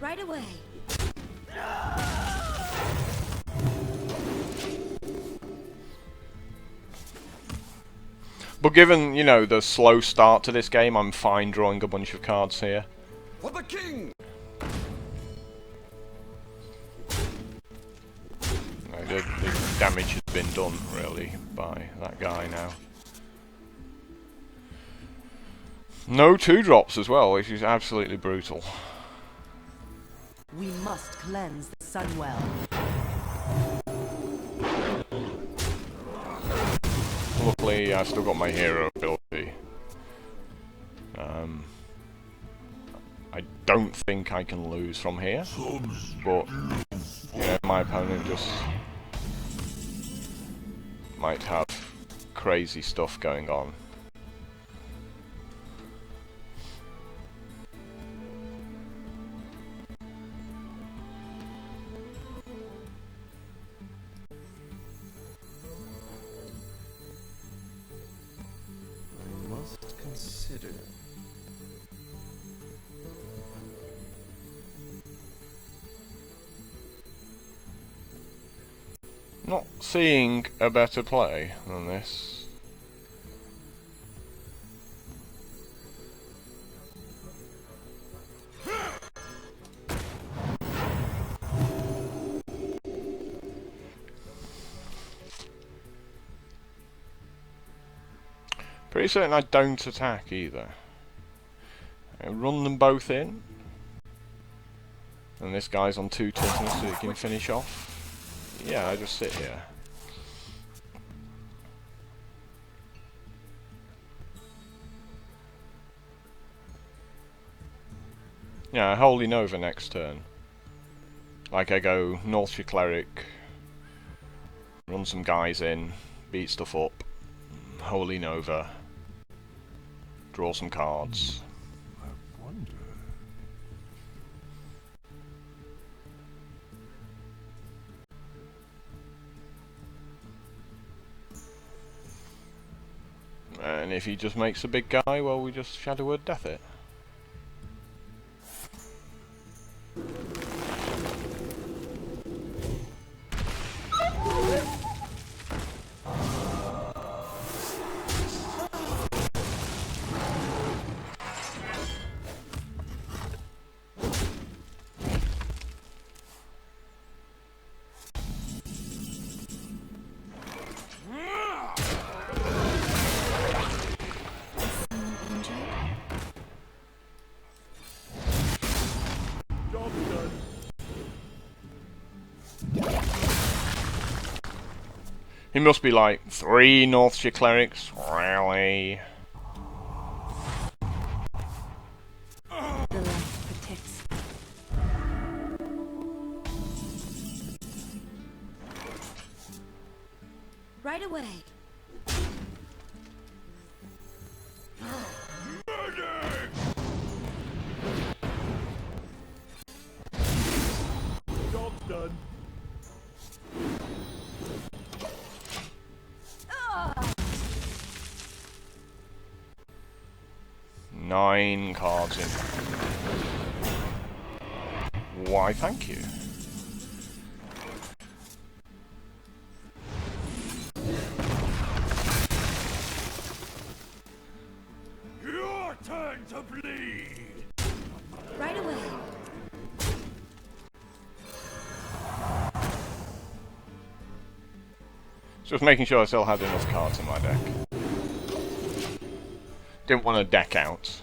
Right away. But given, you know, the slow start to this game, I'm fine drawing a bunch of cards here. For the king! No, the damage has been done, really, by that guy now. No 2-drops as well, which is absolutely brutal. We must cleanse the Sunwell. Luckily, I've still got my hero ability. I don't think I can lose from here, but you know, my opponent just might have crazy stuff going on. Must consider. Not seeing a better play than this. Pretty certain I don't attack either. I run them both in. And this guy's on 2 toughness so he can finish off. Yeah, I just sit here. Yeah, Holy Nova next turn. Like I go Northshire Cleric, run some guys in, beat stuff up, Holy Nova, draw some cards. I wonder. And if he just makes a big guy, well, we just Shadow Word Death it. He must be like 3 Northshire clerics. Really? The light protects. Right away. Job's done. Nine cards in. Why, thank you. Your turn to bleed. Right away. Just making sure I still had enough cards in my deck. Didn't want to deck out.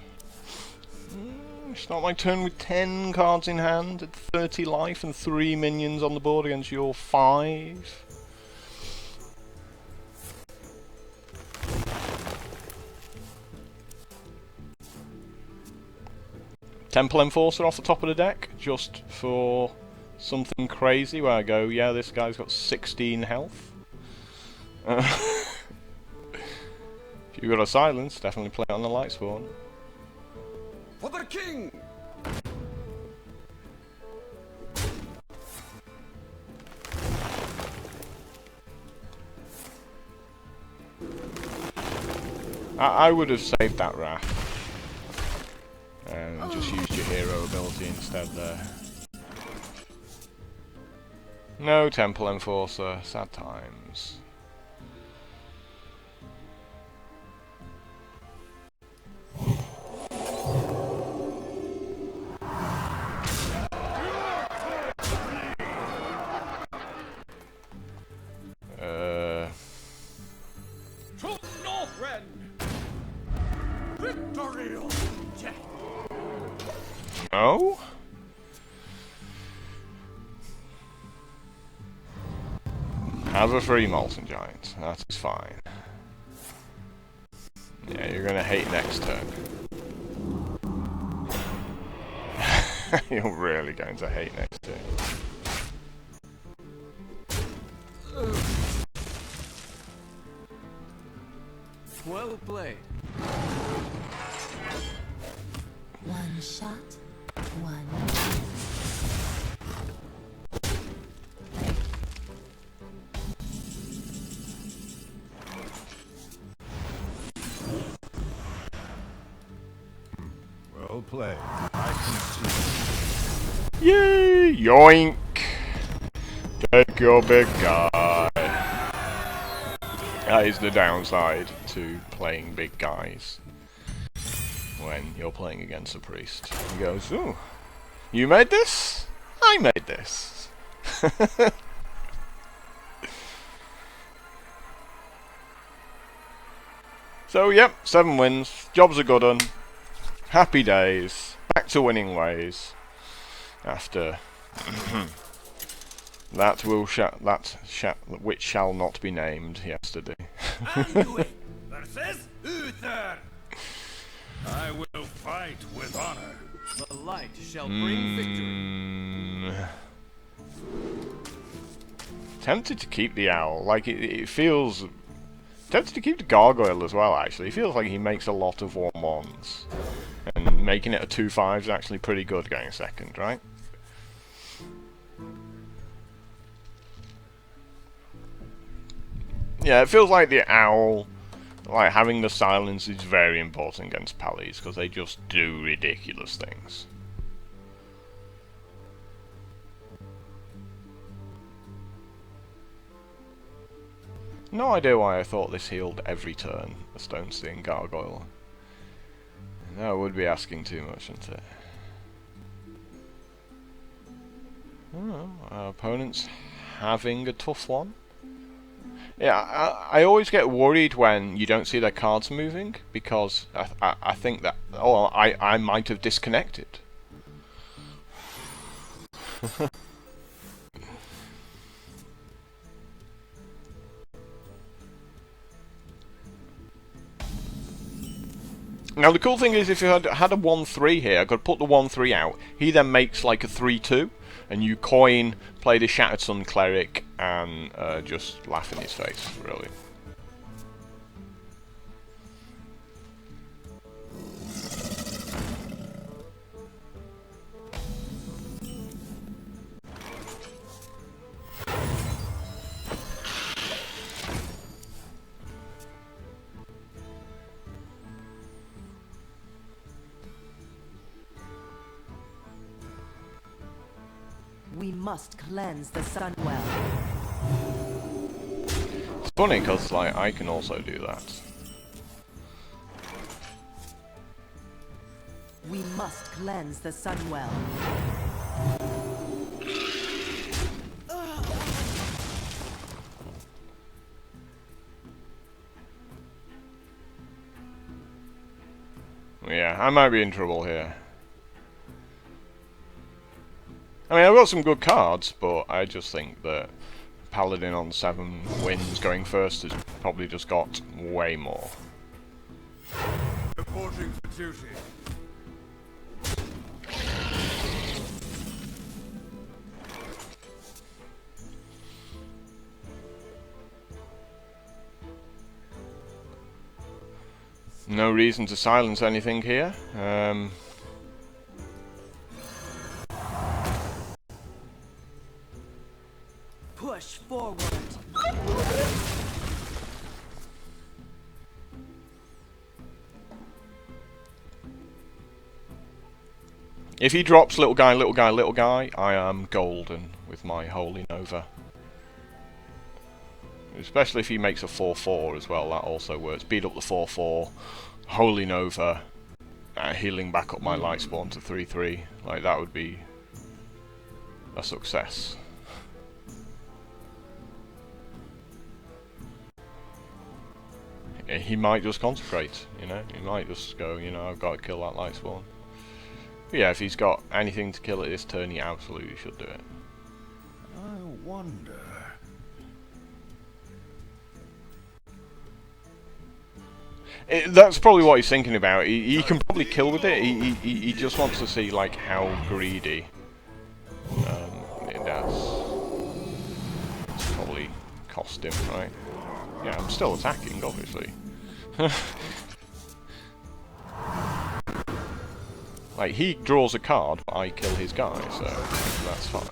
Start my turn with 10 cards in hand at 30 life and 3 minions on the board against your 5. Temple Enforcer off the top of the deck, just for something crazy where I go, yeah, this guy's got 16 health. If you've got a silence, definitely play it on the light spawn. For the king! I would have saved that Wrath. And just used your hero ability instead there. No Temple Enforcer, sad times. No? Have a free Molten Giant. That is fine. Yeah, you're gonna hate next turn. You're really going to hate next turn. Well played. One shot, one. Well played. I can see. Yay! Yoink! Take your big guy. That is the downside to playing big guys. When you're playing against a priest. He goes, ooh, you made this? I made this. So, yep, 7 wins. Jobs are good 'un. Happy days. Back to winning ways. After that which shall not be named yesterday. Versus Uther. I will fight with honor. The light shall bring victory. Tempted to keep the owl. Like it feels. Tempted to keep the gargoyle as well. Actually, it feels like he makes a lot of 1/1s, and making it a 2/5 is actually pretty good going second, right? Yeah, it feels like the owl. Like, having the silence is very important against Pallies, because they just do ridiculous things. No idea why I thought this healed every turn, the Stone Sting Gargoyle. That would be asking too much, wouldn't it? Oh, our opponent's having a tough one. Yeah, I always get worried when you don't see their cards moving, because I think that, oh, I might have disconnected. Now the cool thing is, if you had a 1-3 here, I could put the 1-3 out. He then makes like a 3-2, and you coin, play the Shattered Sun Cleric, and just laugh in his face, really. We must cleanse the Sunwell. It's funny because like I can also do that. We must cleanse the Sunwell. Yeah, I might be in trouble here. I mean, I've got some good cards, but I just think that Paladin on 7 wins going first has probably just got way more. Reporting for duty. No reason to silence anything here. Push forward. If he drops little guy, little guy, little guy, I am golden with my Holy Nova. Especially if he makes a 4-4 as well, that also works. Beat up the 4-4, Holy Nova, healing back up my Lightspawn to 3-3. Like, that would be a success. He might just consecrate, you know? He might just go, you know, I've got to kill that Lightspawn. But yeah, if he's got anything to kill at this turn, he absolutely should do it. I wonder. That's probably what he's thinking about. He can probably kill with it. He just wants to see like how greedy it does. It's probably cost him, right? Yeah, I'm still attacking, obviously. Like, he draws a card, but I kill his guy, so that's fine.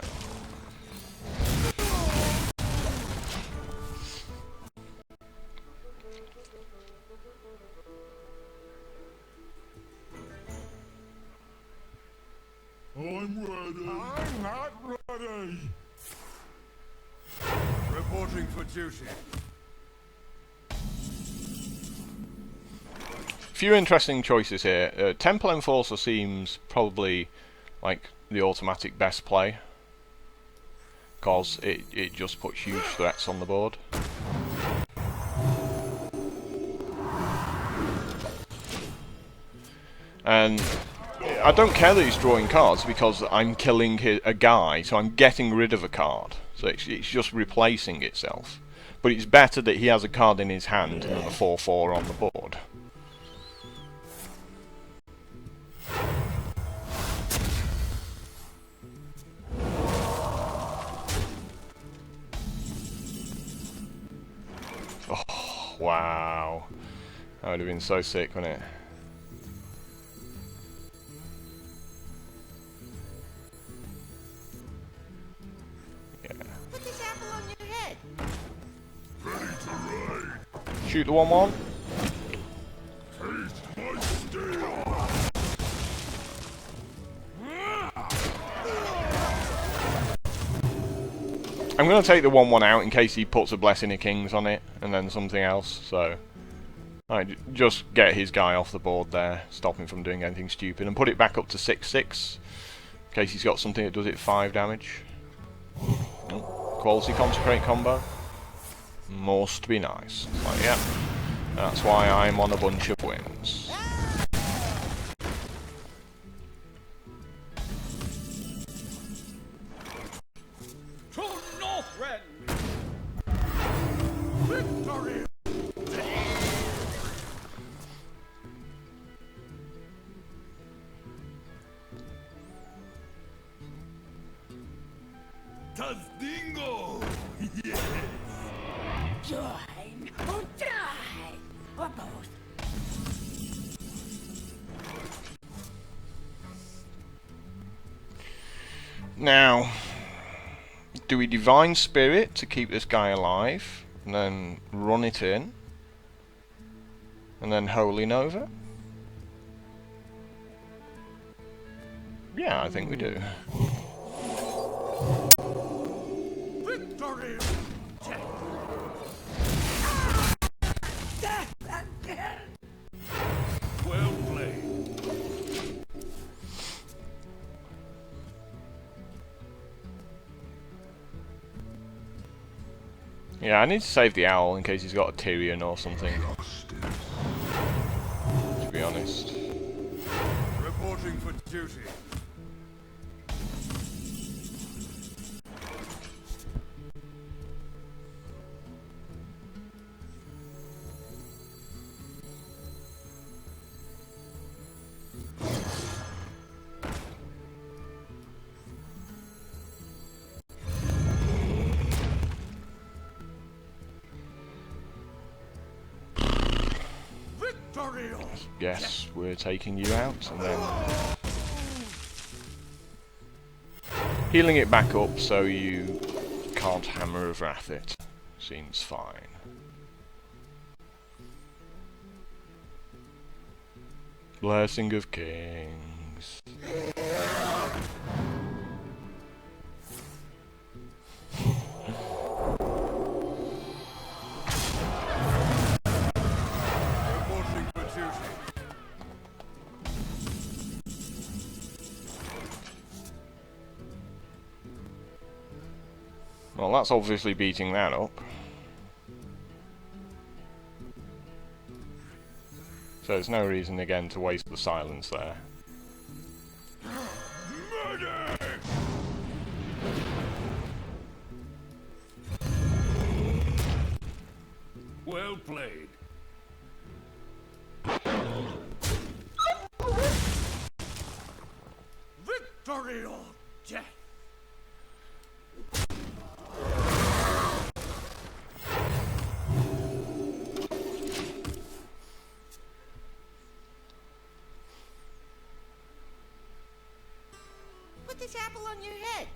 I'm ready. I'm not ready. Reporting for duty. Few interesting choices here. Temple Enforcer seems probably like the automatic best play, because it just puts huge threats on the board. And I don't care that he's drawing cards because I'm killing a guy, so I'm getting rid of a card. So it's just replacing itself. But it's better that he has a card in his hand than a 4-4 on the board. Oh, wow. That would have been so sick, wouldn't it? Put this apple on your head. Shoot the 1-1. I'm going to take the 1-1 out in case he puts a Blessing of Kings on it and then something else, so just get his guy off the board there, stop him from doing anything stupid, and put it back up to 6-6 in case he's got something that does it 5 damage. Quality Consecrate combo. Must be nice. Like, yeah, that's why I'm on a bunch of wins. Does dingo? Yes. Join or die, or both. Now, do we Divine Spirit to keep this guy alive, and then run it in, and then Holy Nova? Yeah, I think we do. Victory! Death again. Well played. Yeah, I need to save the owl in case he's got a Tyrion or something. To be honest. Reporting for duty. Yes, we're taking you out, and then healing it back up so you can't Hammer of Wrath it. Seems fine. Blessing of Kings. Well, that's obviously beating that up. So there's no reason again to waste the silence there. Murder! Well played. Victory or death! Put this apple on your head.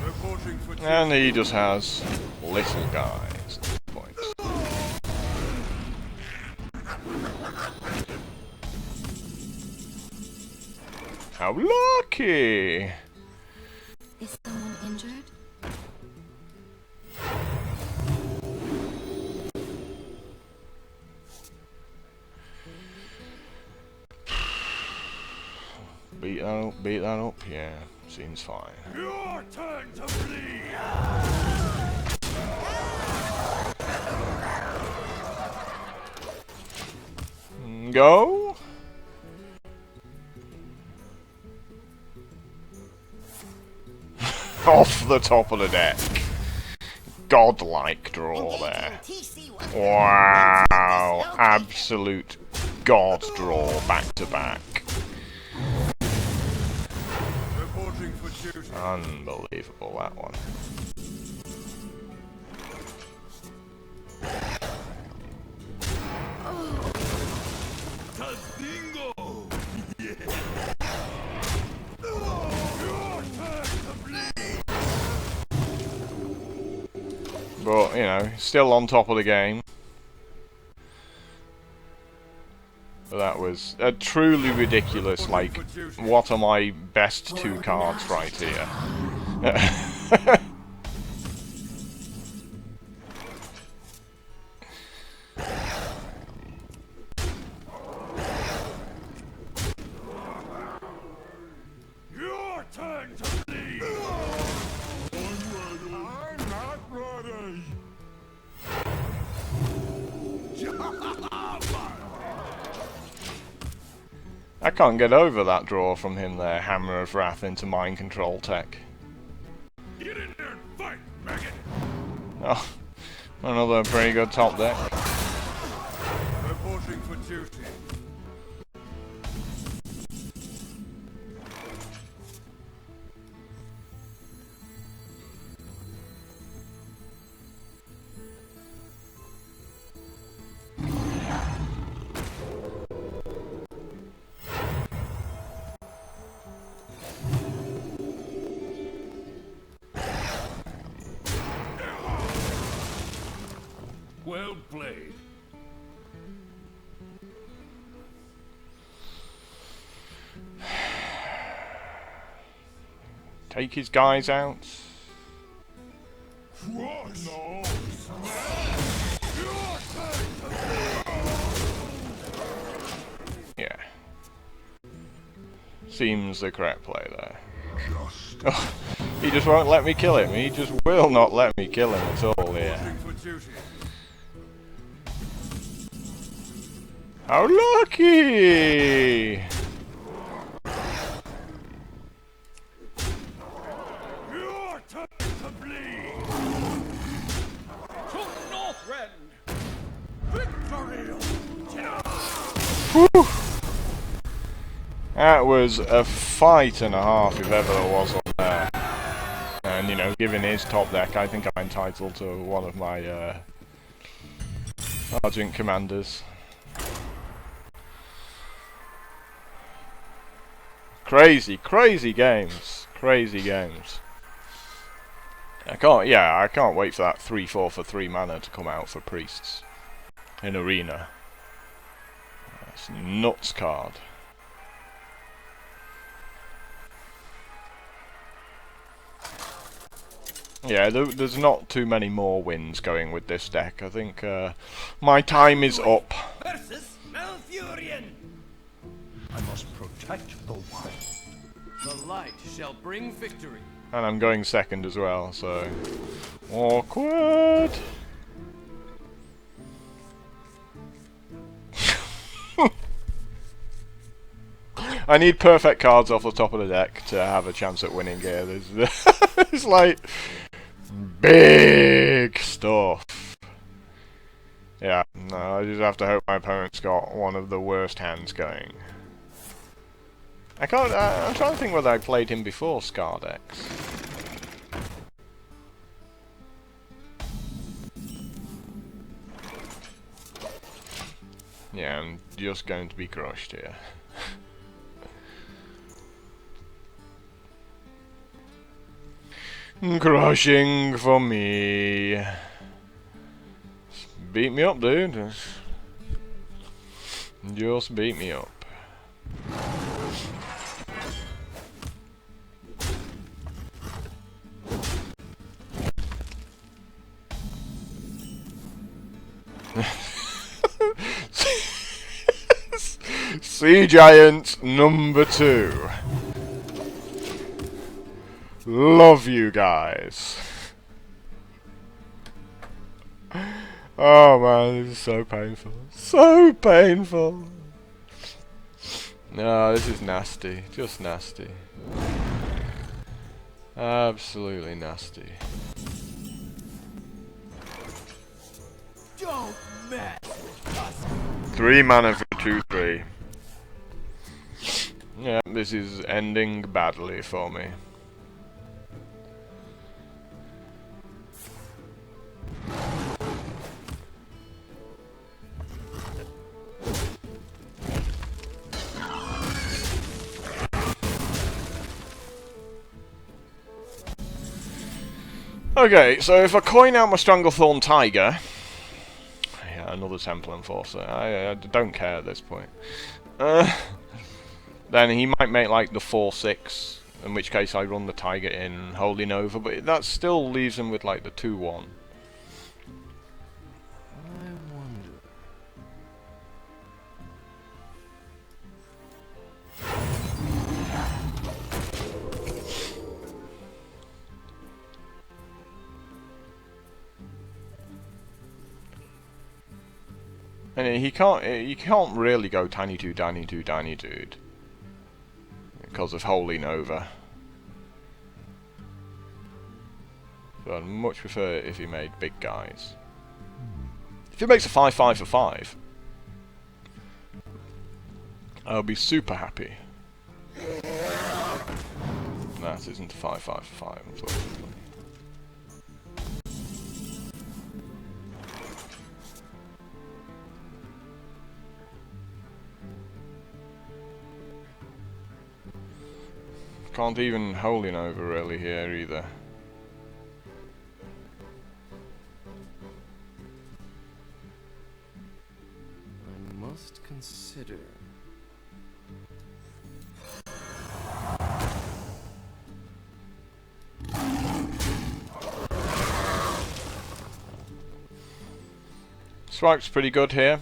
Reporting for duty. And he just has little guys at this point. How lucky! Is someone injured? Beat that up, yeah, seems fine. Your turn to bleed! Go! Off the top of the deck. Godlike draw there. Wow, absolute god draw back to back. Reporting for duty. Unbelievable, that one. Does dingo? Yes. Your turn to bleed! But, you know, still on top of the game. But that was a truly ridiculous, like, what are my best two cards right here? Your turn to bleed! I'm not ready! I can't get over that draw from him there, Hammer of Wrath into Mind Control tech. Get in there and fight, maggot! Oh, another pretty good top deck. Reporting for duty. Well played. Take his guys out. What? No. Yeah. Seems the correct play there. Oh, he just won't let me kill him. He just will not let me kill him at all, yeah. For duty. How lucky! Your turn to bleed. To Northrend. Victory. Whew. That was a fight and a half if ever there was on there. And, you know, given his top deck, I think I'm entitled to one of my Sergeant Commanders. Crazy, crazy games. Crazy games. I can't wait for that 3/4 for 3 mana to come out for priests in Arena. That's a nuts card. Yeah, there's not too many more wins going with this deck. I think my time is up. Versus Malfurion. I must protect the wild. The light shall bring victory. And I'm going second as well, so... Awkward! I need perfect cards off the top of the deck to have a chance at winning here. It's like... big stuff. Yeah, no, I just have to hope my opponent's got one of the worst hands going. I'm trying to think whether I played him before Scardex. Yeah, I'm just going to be crushed here. Crushing for me. Beat me up, dude. Just beat me up. Sea Giant number 2. Love you guys. Oh man, this is so painful. So painful. No, this is nasty. Just nasty. Absolutely nasty. Don't mess with us. 3 mana for 2/3. Yeah, this is ending badly for me. Okay, so if I coin out my Stranglethorn Tiger... Yeah, another Temple Enforcer. I don't care at this point. Then he might make like the 4/6, in which case I run the Tiger in Holy Nova, but that still leaves him with like the 2/1. And you can't really go Tiny Dude because of Holy Nova. So I'd much prefer if he made big guys. If he makes a 5/5 for 5, I'll be super happy. That isn't a 5/5 for 5, unfortunately. Can't even Holy Nova really here either. must consider. Swipe's pretty good here.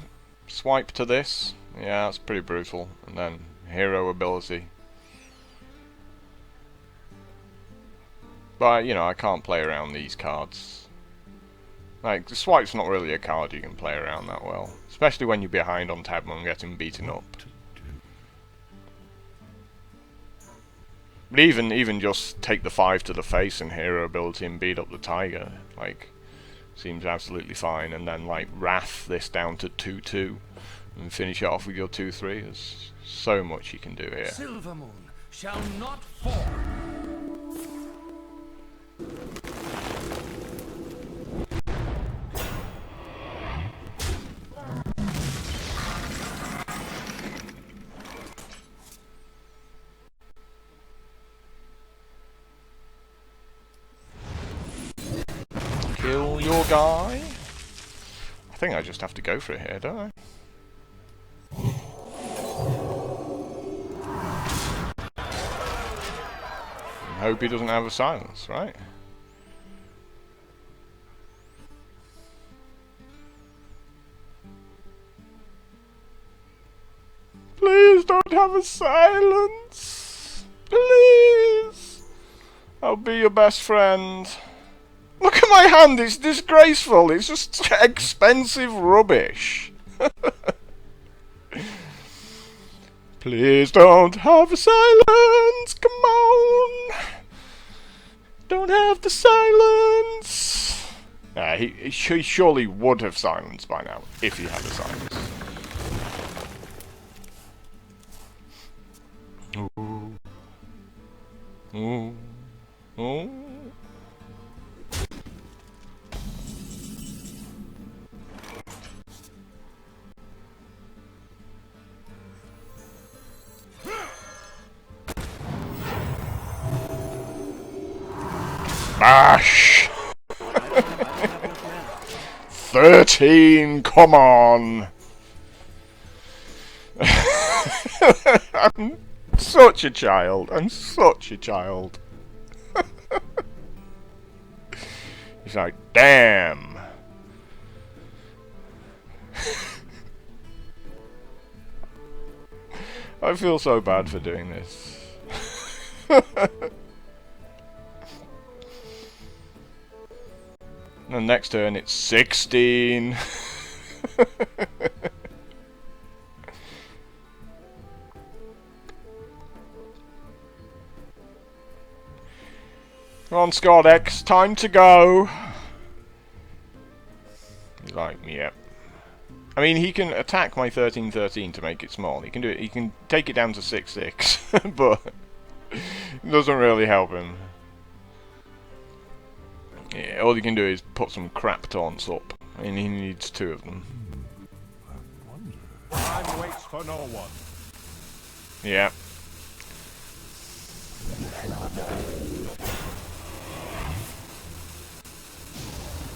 Swipe to this. Yeah, that's pretty brutal. And then hero ability. But, you know, I can't play around these cards. Like, the swipe's not really a card you can play around that well. Especially when you're behind on tab and getting beaten up. But even just take the 5 to the face and hero ability and beat up the tiger. Like, seems absolutely fine. And then, like, wrath this down to 2-2. And finish it off with your 2-3. There's so much you can do here. Silver moon shall not fall. Kill your guy. I think I just have to go for it here, don't I? And hope he doesn't have a silence, right? Please don't have a silence. Please. I'll be your best friend. Look at my hand, it's disgraceful. It's just expensive rubbish. Please don't have a silence. Come on. Don't have the silence. He surely would have silenced by now if he had a silence. Ooh. Ooh. Ooh. Bash! 13, come on! I'm such a child, I'm such a child. He's like, damn! I feel so bad for doing this. And next turn it's 16. Come on, Scott X, time to go. He's like, yep. I mean, he can attack my 13-13 to make it small. He can do it. He can take it down to 6-6, but it doesn't really help him. Yeah, all you can do is put some crap taunts up, and he needs 2 of them. Time waits for no one. Yeah.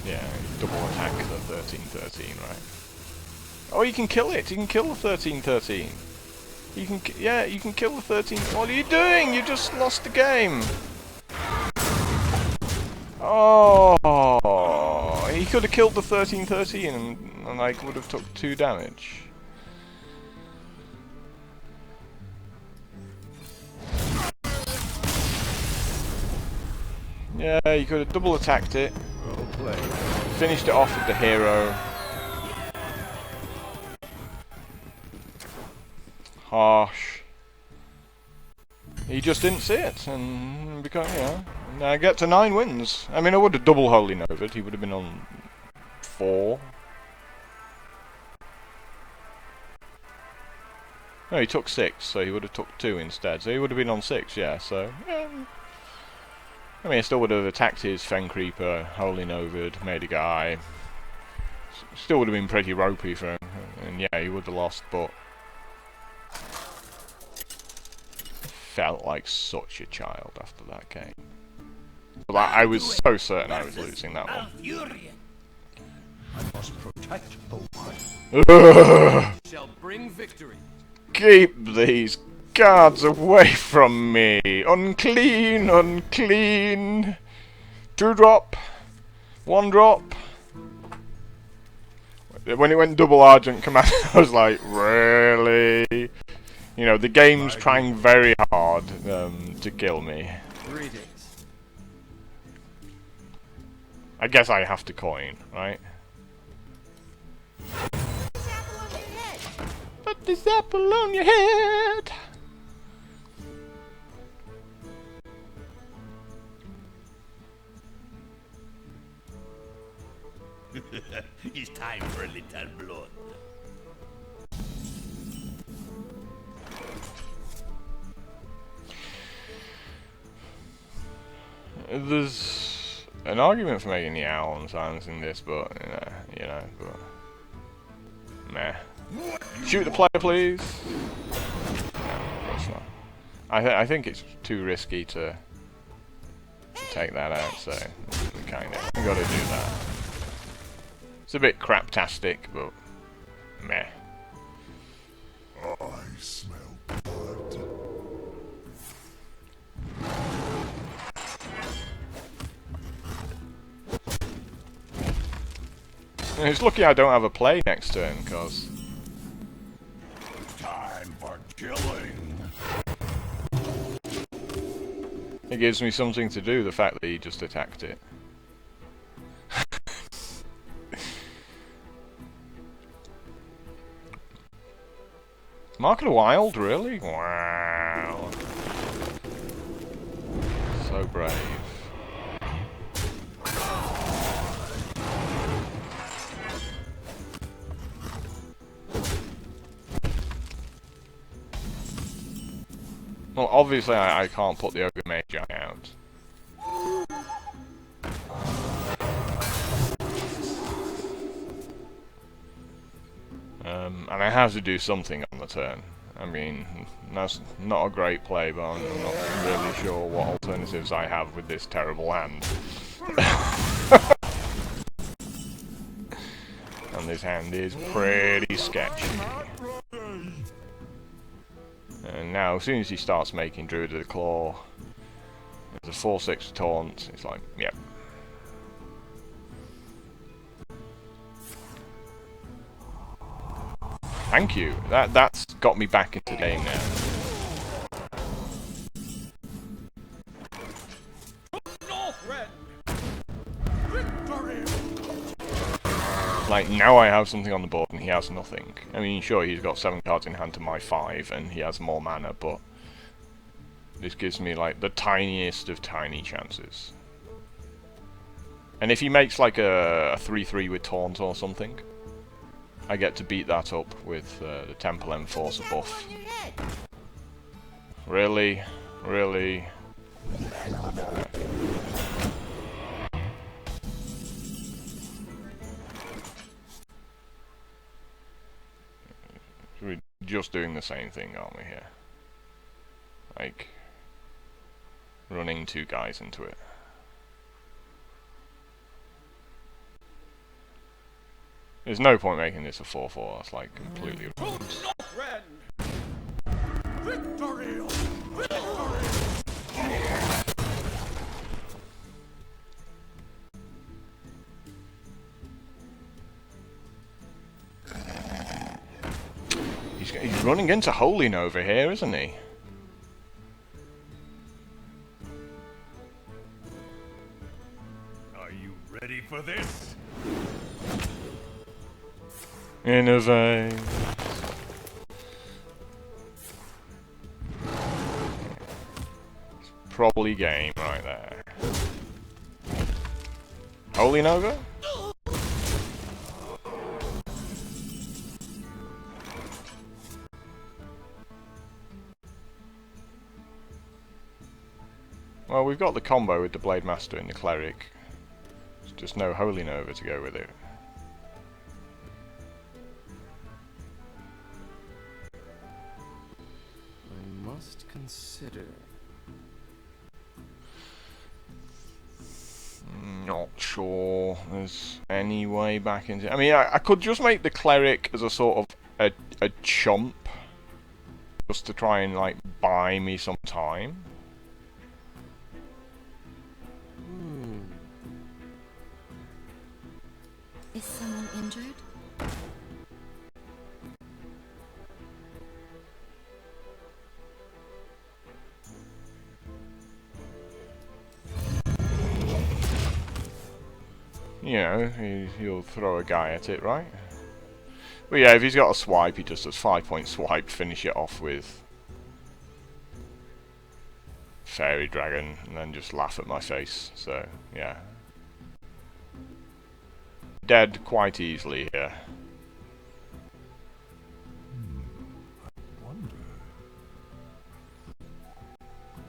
Yeah, double attack the 13-13, right? Oh, you can kill it! You can kill the 13-13! You can, yeah, you can kill the 13. What are you doing? You just lost the game! Oh, he could have killed the 13-13 and I would have took 2 damage. Yeah, you could have double attacked it, finished it off with the hero. Harsh. He just didn't see it, and because, you know, now I get to 9 wins. I mean, I would have double Holy Nova'd, he would have been on 4. No, he took 6, so he would have took 2 instead, so he would have been on 6, yeah, so, yeah. I mean, I still would have attacked his Fen Creeper, Holy Nova'd, made a guy. Still would have been pretty ropey for him, and yeah, he would have lost, but felt like such a child after that game. But I was so certain I was losing that one. I must protect the light. Shall bring victory. Keep these guards away from me! Unclean, unclean! 2 drop, 1 drop. When it went double Argent Command, I was like, really? You know, the game's trying very hard to kill me. Greetings. I guess I have to coin, right? Apple on your head. Put this apple on your head! It's time for a little blood. There's an argument for making the owl and silencing this, but but meh. Shoot the player, please. No, of course not. I think it's too risky to take that out, so we got to do that. It's a bit craptastic, but meh. I smell blood. It's lucky I don't have a play next turn, because Time for killing. it gives me something to do, the fact that he just attacked it. Mark of the Wild, really? Wow. So brave. Well, obviously I can't put the Ogre Mage out. And I have to do something on the turn. I mean, that's not a great play, but I'm not really sure what alternatives I have with this terrible hand. And this hand is pretty sketchy. And now, as soon as he starts making Druid of the Claw, there's a 4/6 taunt, it's like, yep. Thank you. That's got me back into the game now. Like, now I have something on the board and he has nothing. I mean, sure, he's got 7 cards in hand to my 5 and he has more mana, but this gives me, like, the tiniest of tiny chances. And if he makes, like, a 3/3 with taunt or something, I get to beat that up with the Temple Enforcer buff. Really? Really? We're just doing the same thing, aren't we, here? Like, running 2 guys into it. There's no point making this a 4/4, that's like completely wrong. Victory! He's running into Holy Nova here, isn't he? Are you ready for this? Innovate. Probably game right there. Holy Nova? Well, we've got the combo with the Blade Master and the Cleric. There's just no Holy Nova to go with it. I must consider. Not sure there's any way back into... I mean, I could just make the cleric as a sort of a chump. Just to try and, like, buy me some time. Is someone injured? You know, he'll throw a guy at it, right? But yeah, if he's got a swipe, he just does 5-point swipe, finish it off with Fairy Dragon, and then just laugh at my face. So, yeah. Dead quite easily here.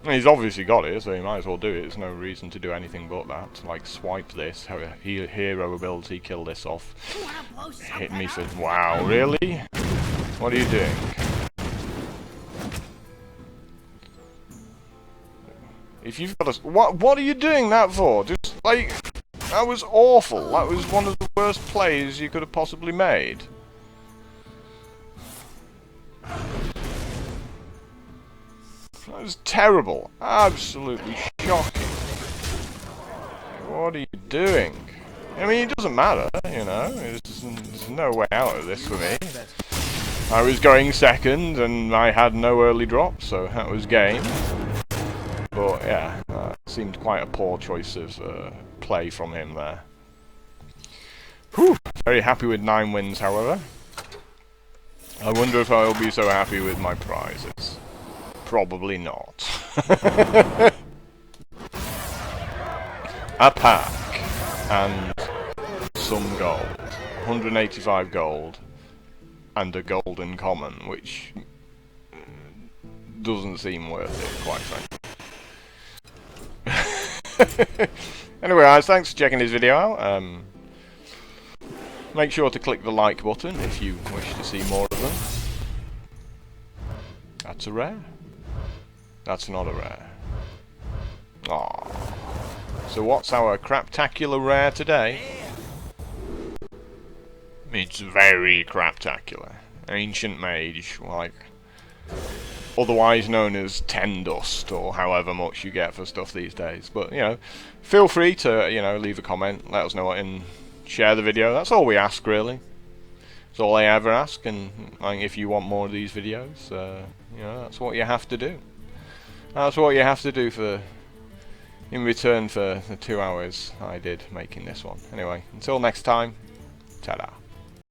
He's obviously got it, so he might as well do it. There's no reason to do anything but that. Like, swipe this, have a hero ability, kill this off. Hit me for... Wow, really? What are you doing? If you've got a... What are you doing that for? Just, like... That was awful. That was one of the worst plays you could have possibly made. That was terrible. Absolutely shocking. What are you doing? I mean, it doesn't matter, you know. There's no way out of this for me. I was going second, and I had no early drop, so that was game. But, yeah, that seemed quite a poor choice of play from him there. Whew! Very happy with 9 wins, however. I wonder if I'll be so happy with my prizes. Probably not. A pack and some gold. 185 gold and a golden common, which doesn't seem worth it, quite frankly. Anyway guys, thanks for checking this video out. Make sure to click the like button if you wish to see more of them. That's a rare. That's not a rare. Aww. So what's our craptacular rare today? It's very craptacular. Ancient Mage, like, otherwise known as 10 dust, or however much you get for stuff these days. But, you know, feel free to, you know, leave a comment, let us know and share the video. That's all we ask, really. That's all I ever ask, and like, if you want more of these videos, you know, that's what you have to do. That's what you have to do for, in return for the 2 hours I did making this one. Anyway, until next time, ta-da.